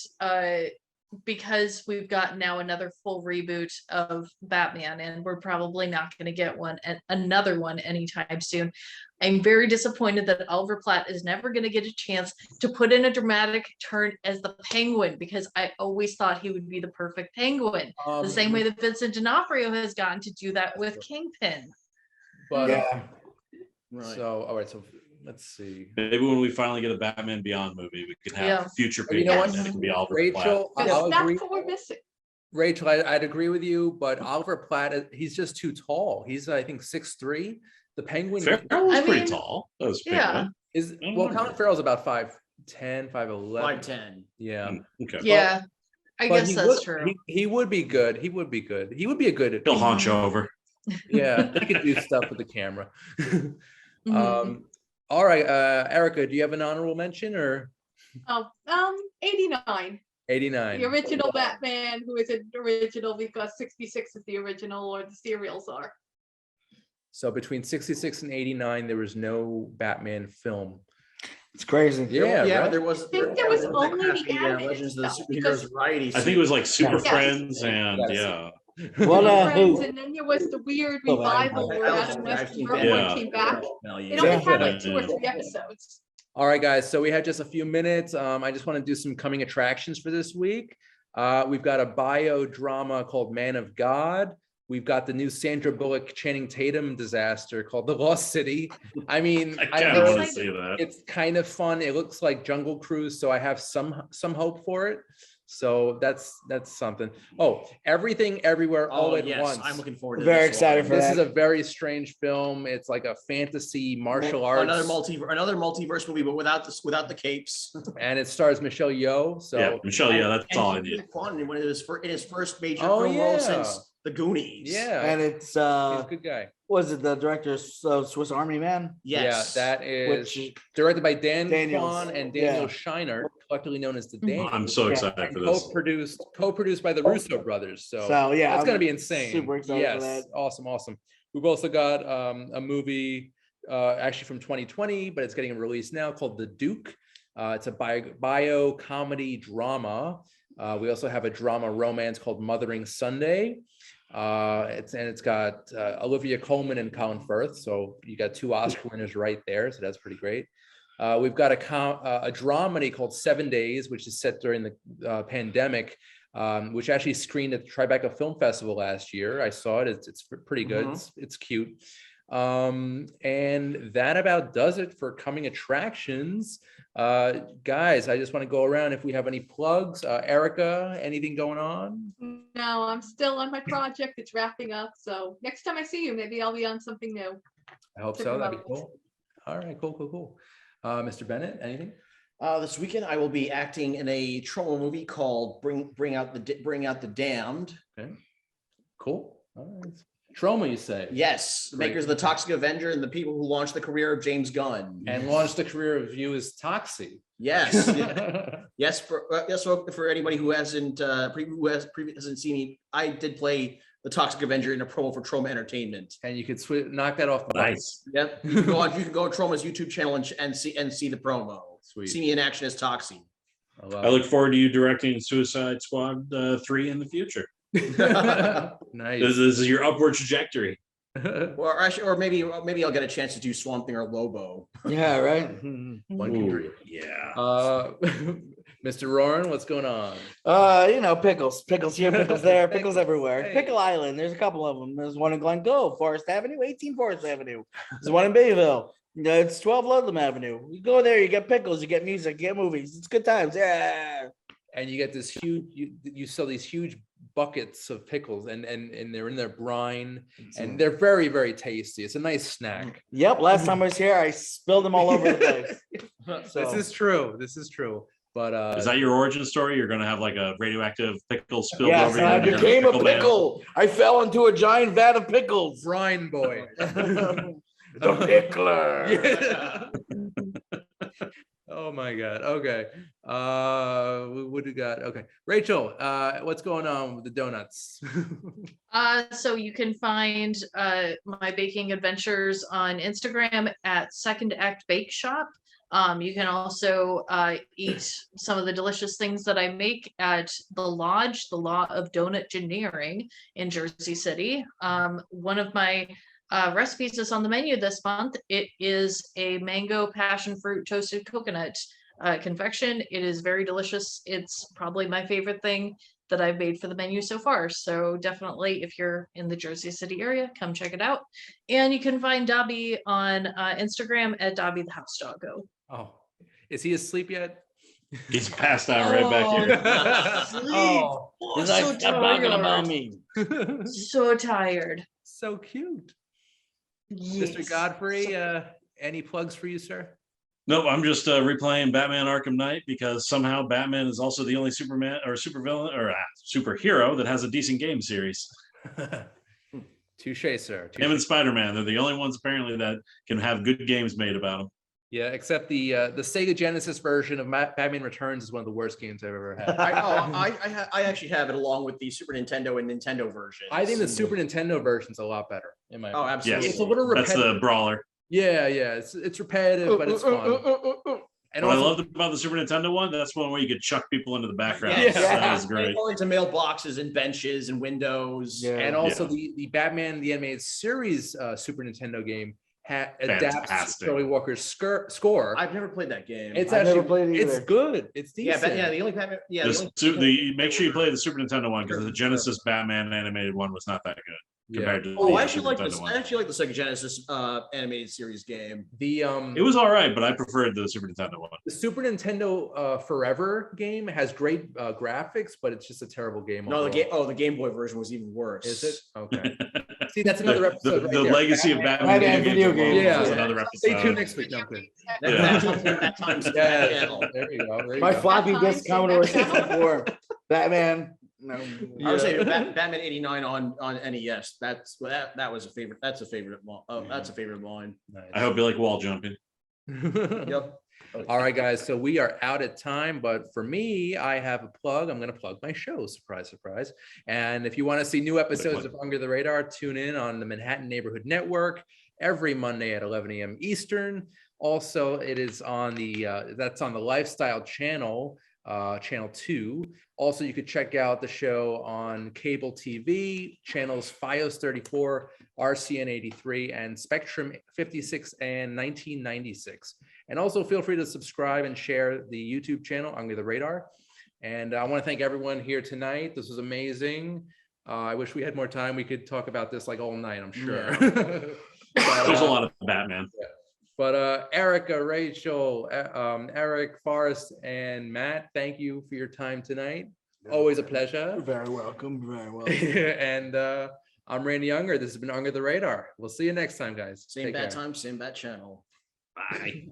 [SPEAKER 3] because we've got now another full reboot of Batman, and we're probably not going to get another one anytime soon. I'm very disappointed that Oliver Platt is never going to get a chance to put in a dramatic turn as the Penguin, because I always thought he would be the perfect Penguin. The same way that Vincent D'Onofrio has gotten to do that with Kingpin.
[SPEAKER 1] But
[SPEAKER 6] Yeah.
[SPEAKER 5] Right.
[SPEAKER 1] so all right. So let's see.
[SPEAKER 4] Maybe when we finally get a Batman Beyond movie, we can have
[SPEAKER 3] Yeah.
[SPEAKER 4] future
[SPEAKER 1] You know
[SPEAKER 4] people
[SPEAKER 1] what?
[SPEAKER 4] and it can be Oliver
[SPEAKER 1] Rachel,
[SPEAKER 4] Platt.
[SPEAKER 1] I'll
[SPEAKER 2] That's
[SPEAKER 1] agree.
[SPEAKER 2] what we're missing.
[SPEAKER 1] Rachel, I'd agree with you, but Oliver Platt, he's just too tall. He's I think 6'3". The Penguin
[SPEAKER 4] Farrell was
[SPEAKER 3] I
[SPEAKER 4] pretty
[SPEAKER 3] mean,
[SPEAKER 4] tall. That was pretty
[SPEAKER 3] yeah.
[SPEAKER 1] is
[SPEAKER 4] I don't
[SPEAKER 1] well.
[SPEAKER 4] know.
[SPEAKER 1] Colin Farrell's about 5'10", 5'11".
[SPEAKER 5] 5'10.
[SPEAKER 1] Yeah.
[SPEAKER 4] good. Okay.
[SPEAKER 3] Yeah, I
[SPEAKER 1] But
[SPEAKER 3] guess
[SPEAKER 1] he
[SPEAKER 3] that's
[SPEAKER 1] would-
[SPEAKER 3] true.
[SPEAKER 1] He would be good. He would be good. He would be a good.
[SPEAKER 4] He'll haunch over.
[SPEAKER 1] Yeah, he could do stuff with the camera.
[SPEAKER 3] Mhm.
[SPEAKER 1] All right, Erica, do you have an honorable mention or
[SPEAKER 2] 89.
[SPEAKER 1] 89?
[SPEAKER 2] The original Batman, who is an original because 66 is the original, or the serials are.
[SPEAKER 1] So between 66 and 89, there was no Batman film.
[SPEAKER 6] It's crazy.
[SPEAKER 1] Yeah,
[SPEAKER 5] Yeah,
[SPEAKER 1] right?
[SPEAKER 5] but there was.
[SPEAKER 2] think there was
[SPEAKER 5] that
[SPEAKER 2] only the
[SPEAKER 5] crappy,
[SPEAKER 2] animated
[SPEAKER 5] Legends of the
[SPEAKER 2] stuff,
[SPEAKER 5] Superheroes
[SPEAKER 2] because-
[SPEAKER 5] variety.
[SPEAKER 4] I think it was like Super
[SPEAKER 2] Yes.
[SPEAKER 4] Friends and
[SPEAKER 1] Yes.
[SPEAKER 4] yeah.
[SPEAKER 6] What
[SPEAKER 2] Friends,
[SPEAKER 6] who?
[SPEAKER 2] and then there was the weird
[SPEAKER 6] Oh, I-
[SPEAKER 2] revival where
[SPEAKER 5] I-
[SPEAKER 2] Adam
[SPEAKER 5] I've
[SPEAKER 2] West
[SPEAKER 5] seen
[SPEAKER 2] and
[SPEAKER 5] that.
[SPEAKER 2] Bergman
[SPEAKER 4] Yeah.
[SPEAKER 2] came back.
[SPEAKER 5] Hell
[SPEAKER 2] It
[SPEAKER 5] yeah.
[SPEAKER 2] only
[SPEAKER 6] Yeah.
[SPEAKER 2] had like 2 or
[SPEAKER 4] Yeah.
[SPEAKER 2] 3 episodes.
[SPEAKER 1] All right, guys. So we had just a few minutes. I just want to do some coming attractions for this week. We've got a bio drama called Man of God. We've got the new Sandra Bullock, Channing Tatum disaster called The Lost City. I mean,
[SPEAKER 4] I
[SPEAKER 1] I
[SPEAKER 4] kind of
[SPEAKER 1] heard
[SPEAKER 4] want to see that.
[SPEAKER 1] it's kind of fun. It looks like Jungle Cruise, so I have some hope for it. So that's something. Oh, Everything Everywhere All
[SPEAKER 5] Oh
[SPEAKER 1] at
[SPEAKER 5] yes,
[SPEAKER 1] Once.
[SPEAKER 5] I'm looking forward to
[SPEAKER 6] Very
[SPEAKER 5] this
[SPEAKER 6] excited
[SPEAKER 5] one.
[SPEAKER 6] for
[SPEAKER 1] This
[SPEAKER 6] that.
[SPEAKER 1] is a very strange film. It's like a fantasy martial arts,
[SPEAKER 5] Another multiverse movie, but without the capes.
[SPEAKER 1] and it stars Michelle Yeoh. So
[SPEAKER 4] Yeah, Michelle, yeah, that's
[SPEAKER 5] And
[SPEAKER 4] all I
[SPEAKER 5] he
[SPEAKER 4] need.
[SPEAKER 5] played Quantum in his first major
[SPEAKER 1] Oh,
[SPEAKER 5] film role
[SPEAKER 1] yeah.
[SPEAKER 5] since The Goonies.
[SPEAKER 1] yeah,
[SPEAKER 6] And it's
[SPEAKER 1] he's a good guy.
[SPEAKER 6] was it the director's Swiss Army Man?
[SPEAKER 5] Yes.
[SPEAKER 1] Yeah, that is
[SPEAKER 6] Which
[SPEAKER 1] directed by Dan
[SPEAKER 6] Daniels,
[SPEAKER 1] Kwan and Daniel
[SPEAKER 6] yeah.
[SPEAKER 1] Shiner, collectively known as the
[SPEAKER 3] Mhm.
[SPEAKER 1] Daniels.
[SPEAKER 4] I'm so
[SPEAKER 6] Yeah.
[SPEAKER 4] excited
[SPEAKER 1] and
[SPEAKER 4] for this.
[SPEAKER 1] co-produced by the Russo brothers. So,
[SPEAKER 6] So yeah,
[SPEAKER 1] that's
[SPEAKER 6] I'm
[SPEAKER 1] gonna be insane.
[SPEAKER 6] Super excited
[SPEAKER 1] yes,
[SPEAKER 6] for that.
[SPEAKER 1] awesome. We've also got a movie actually from 2020, but it's getting released now called The Duke. It's a bio comedy drama. We also have a drama romance called Mothering Sunday. It's got Olivia Colman and Colin Firth. So you got 2 Oscar winners right there. So that's pretty great. We've got a dramedy called 7 Days, which is set during the pandemic, which actually screened at the Tribeca Film Festival last year. I saw it. It's pretty good. It's cute. And that about does it for coming attractions. Guys, I just want to go around if we have any plugs. Erica, anything going on?
[SPEAKER 2] No, I'm still on my project. It's wrapping up. So next time I see you, maybe I'll be on something new.
[SPEAKER 1] I hope
[SPEAKER 2] to
[SPEAKER 1] so. That'd be
[SPEAKER 2] promote.
[SPEAKER 1] cool. All right, cool. Mr. Bennett, anything?
[SPEAKER 5] This weekend I will be acting in a Troma movie called Bring Out the Damned.
[SPEAKER 1] Okay, cool. All right. Troma, you say?
[SPEAKER 5] Yes, the
[SPEAKER 1] Great.
[SPEAKER 5] makers of the Toxic Avenger and the people who launched the career of James Gunn.
[SPEAKER 1] And launched the career of you as Toxie.
[SPEAKER 5] Yes, yes. For anybody who hasn't hasn't seen me, I did play the Toxic Avenger in a promo for Troma Entertainment.
[SPEAKER 1] And you could knock that off the box.
[SPEAKER 4] Nice.
[SPEAKER 5] Yep, you can go on Troma's YouTube channel and see the promo.
[SPEAKER 1] Sweet.
[SPEAKER 5] See me in action as Toxie.
[SPEAKER 4] I look forward to you directing Suicide Squad 3 in the future.
[SPEAKER 1] Nice.
[SPEAKER 4] This is your upward trajectory.
[SPEAKER 5] Or maybe I'll get a chance to do Swamp Thing or Lobo.
[SPEAKER 6] Yeah, right.
[SPEAKER 1] One can dream.
[SPEAKER 4] Yeah.
[SPEAKER 1] Mr. Roran, what's going on?
[SPEAKER 6] Pickles here, pickles there, pickles everywhere.
[SPEAKER 1] Hey.
[SPEAKER 6] Pickle Island, there's a couple of them. There's one in Glen Cove, Forest Avenue, 18 Forest Avenue. There's one in Bayville. It's 12 Ludlam Avenue. You go there, you get pickles, you get music, you get movies. It's good times. Yeah.
[SPEAKER 1] And you get this huge, you sell these huge buckets of pickles and they're in their brine and they're very, very tasty. It's a nice snack.
[SPEAKER 6] Yep. Last time I was here, I spilled them all over the place. So,
[SPEAKER 1] This is true. But
[SPEAKER 4] Is that your origin story? You're going to have like a radioactive pickle spilled
[SPEAKER 6] yes,
[SPEAKER 4] over you.
[SPEAKER 6] I
[SPEAKER 4] and you're gonna
[SPEAKER 6] became a
[SPEAKER 4] pickle man?
[SPEAKER 6] pickle. I fell into a giant vat of pickles.
[SPEAKER 1] brine boy.
[SPEAKER 6] The pickler.
[SPEAKER 1] Oh my God. Okay. What do you got? Okay. Rachel, what's going on with the donuts?
[SPEAKER 3] So you can find my baking adventures on Instagram at Second Act Bake Shop. You can also eat some of the delicious things that I make at the Lodge, the Law of Donut Engineering in Jersey City. One of my recipes is on the menu this month. It is a mango passion fruit toasted coconut confection. It is very delicious. It's probably my favorite thing that I've made for the menu so far. So definitely, if you're in the Jersey City area, come check it out. And you can find Dobby on Instagram at Dobby the House Doggo.
[SPEAKER 1] Oh, is he asleep yet?
[SPEAKER 4] He's passed out right back here.
[SPEAKER 1] Oh,
[SPEAKER 6] He's like,
[SPEAKER 3] so
[SPEAKER 6] stop talking about
[SPEAKER 3] tired.
[SPEAKER 6] me.
[SPEAKER 3] So tired.
[SPEAKER 1] so cute.
[SPEAKER 3] Yes.
[SPEAKER 1] Mr. Godfrey, any plugs for you, sir?
[SPEAKER 4] Nope, I'm just replaying Batman Arkham Knight because somehow Batman is also the only Superman or supervillain or superhero that has a decent game series.
[SPEAKER 1] Touche, sir. Touche.
[SPEAKER 4] Him and Spider-Man, they're the only ones apparently that can have good games made about them.
[SPEAKER 1] Yeah, except the Sega Genesis version of Batman Returns is one of the worst games I've ever had.
[SPEAKER 5] I actually have it along with the Super Nintendo and Nintendo version.
[SPEAKER 1] I think the Super Nintendo version's a lot better. In my
[SPEAKER 5] Oh,
[SPEAKER 1] opinion.
[SPEAKER 5] absolutely.
[SPEAKER 1] It's a little
[SPEAKER 4] That's
[SPEAKER 1] repetitive.
[SPEAKER 4] the brawler.
[SPEAKER 1] Yeah, it's repetitive, but it's fun. And
[SPEAKER 4] What I
[SPEAKER 1] also,
[SPEAKER 4] loved about the Super Nintendo one, that's one where you could chuck people into the background.
[SPEAKER 5] Yes.
[SPEAKER 4] That was great.
[SPEAKER 5] Or into mailboxes and benches and windows.
[SPEAKER 6] Yeah.
[SPEAKER 1] and also the Batman the Animated Series Super Nintendo game adapts
[SPEAKER 4] Fantastic.
[SPEAKER 1] Joey Walker's score.
[SPEAKER 5] I've never played that game.
[SPEAKER 1] It's
[SPEAKER 6] I've never
[SPEAKER 1] actually
[SPEAKER 6] played it
[SPEAKER 1] it's
[SPEAKER 6] either.
[SPEAKER 1] good. It's
[SPEAKER 5] yeah,
[SPEAKER 1] decent.
[SPEAKER 5] the only Batman. Yeah,
[SPEAKER 4] Make sure you play the Super Nintendo one because the Genesis Batman animated one was not that good compared to
[SPEAKER 5] Oh,
[SPEAKER 4] the
[SPEAKER 5] I actually
[SPEAKER 4] Super
[SPEAKER 5] like
[SPEAKER 4] Nintendo
[SPEAKER 5] this.
[SPEAKER 4] one.
[SPEAKER 5] I actually like the Sega Genesis animated series game.
[SPEAKER 4] It was all right, but I preferred the Super Nintendo one.
[SPEAKER 1] the Super Nintendo Forever game has great graphics, but it's just a terrible game.
[SPEAKER 5] No, the
[SPEAKER 1] overall.
[SPEAKER 5] game. Oh, the Game Boy version was even worse.
[SPEAKER 1] Is it? Okay. See, that's another episode.
[SPEAKER 4] The
[SPEAKER 1] right there.
[SPEAKER 4] legacy of Batman
[SPEAKER 6] Batman
[SPEAKER 4] video
[SPEAKER 6] video
[SPEAKER 4] games
[SPEAKER 6] games.
[SPEAKER 1] Yeah.
[SPEAKER 4] is another
[SPEAKER 1] Stay
[SPEAKER 4] episode.
[SPEAKER 1] tuned next week. No, I'm kidding.
[SPEAKER 5] That time's
[SPEAKER 1] Yeah,
[SPEAKER 5] channel.
[SPEAKER 1] there you go. There you
[SPEAKER 6] My
[SPEAKER 1] go.
[SPEAKER 6] floppy
[SPEAKER 2] That's
[SPEAKER 6] disk
[SPEAKER 2] fine,
[SPEAKER 6] Commodore
[SPEAKER 2] so that's
[SPEAKER 6] 64. Batman. No.
[SPEAKER 5] I was saying Batman '89 on NES. That was a favorite. That's a favorite. That's a favorite of mine.
[SPEAKER 4] I hope you like wall jumping.
[SPEAKER 5] Yep.
[SPEAKER 1] All right, guys. So we are out of time, but for me, I have a plug. I'm going to plug my show. Surprise, surprise. And if you want to see new episodes of Under the Radar, tune in on the Manhattan Neighborhood Network every Monday at 11 a.m. Eastern. Also, it is on the that's on the Lifestyle channel channel 2. Also, you could check out the show on cable TV, channels FiOS 34, RCN 83, and Spectrum 56 and 1996. And also feel free to subscribe and share the YouTube channel, Under the Radar. And I want to thank everyone here tonight. This was amazing. I wish we had more time. We could talk about this like all night, I'm sure. But,
[SPEAKER 4] There's a lot of Batman.
[SPEAKER 1] but Erica, Rachel, Eric, Forrest, and Matt, thank you for your time tonight. Always a pleasure.
[SPEAKER 6] You're very welcome. You're very welcome.
[SPEAKER 1] And I'm Randy Unger. This has been Under the Radar. We'll see you next time, guys.
[SPEAKER 5] Same
[SPEAKER 1] Take
[SPEAKER 5] bat
[SPEAKER 1] care.
[SPEAKER 5] time, same bat channel.
[SPEAKER 4] Bye.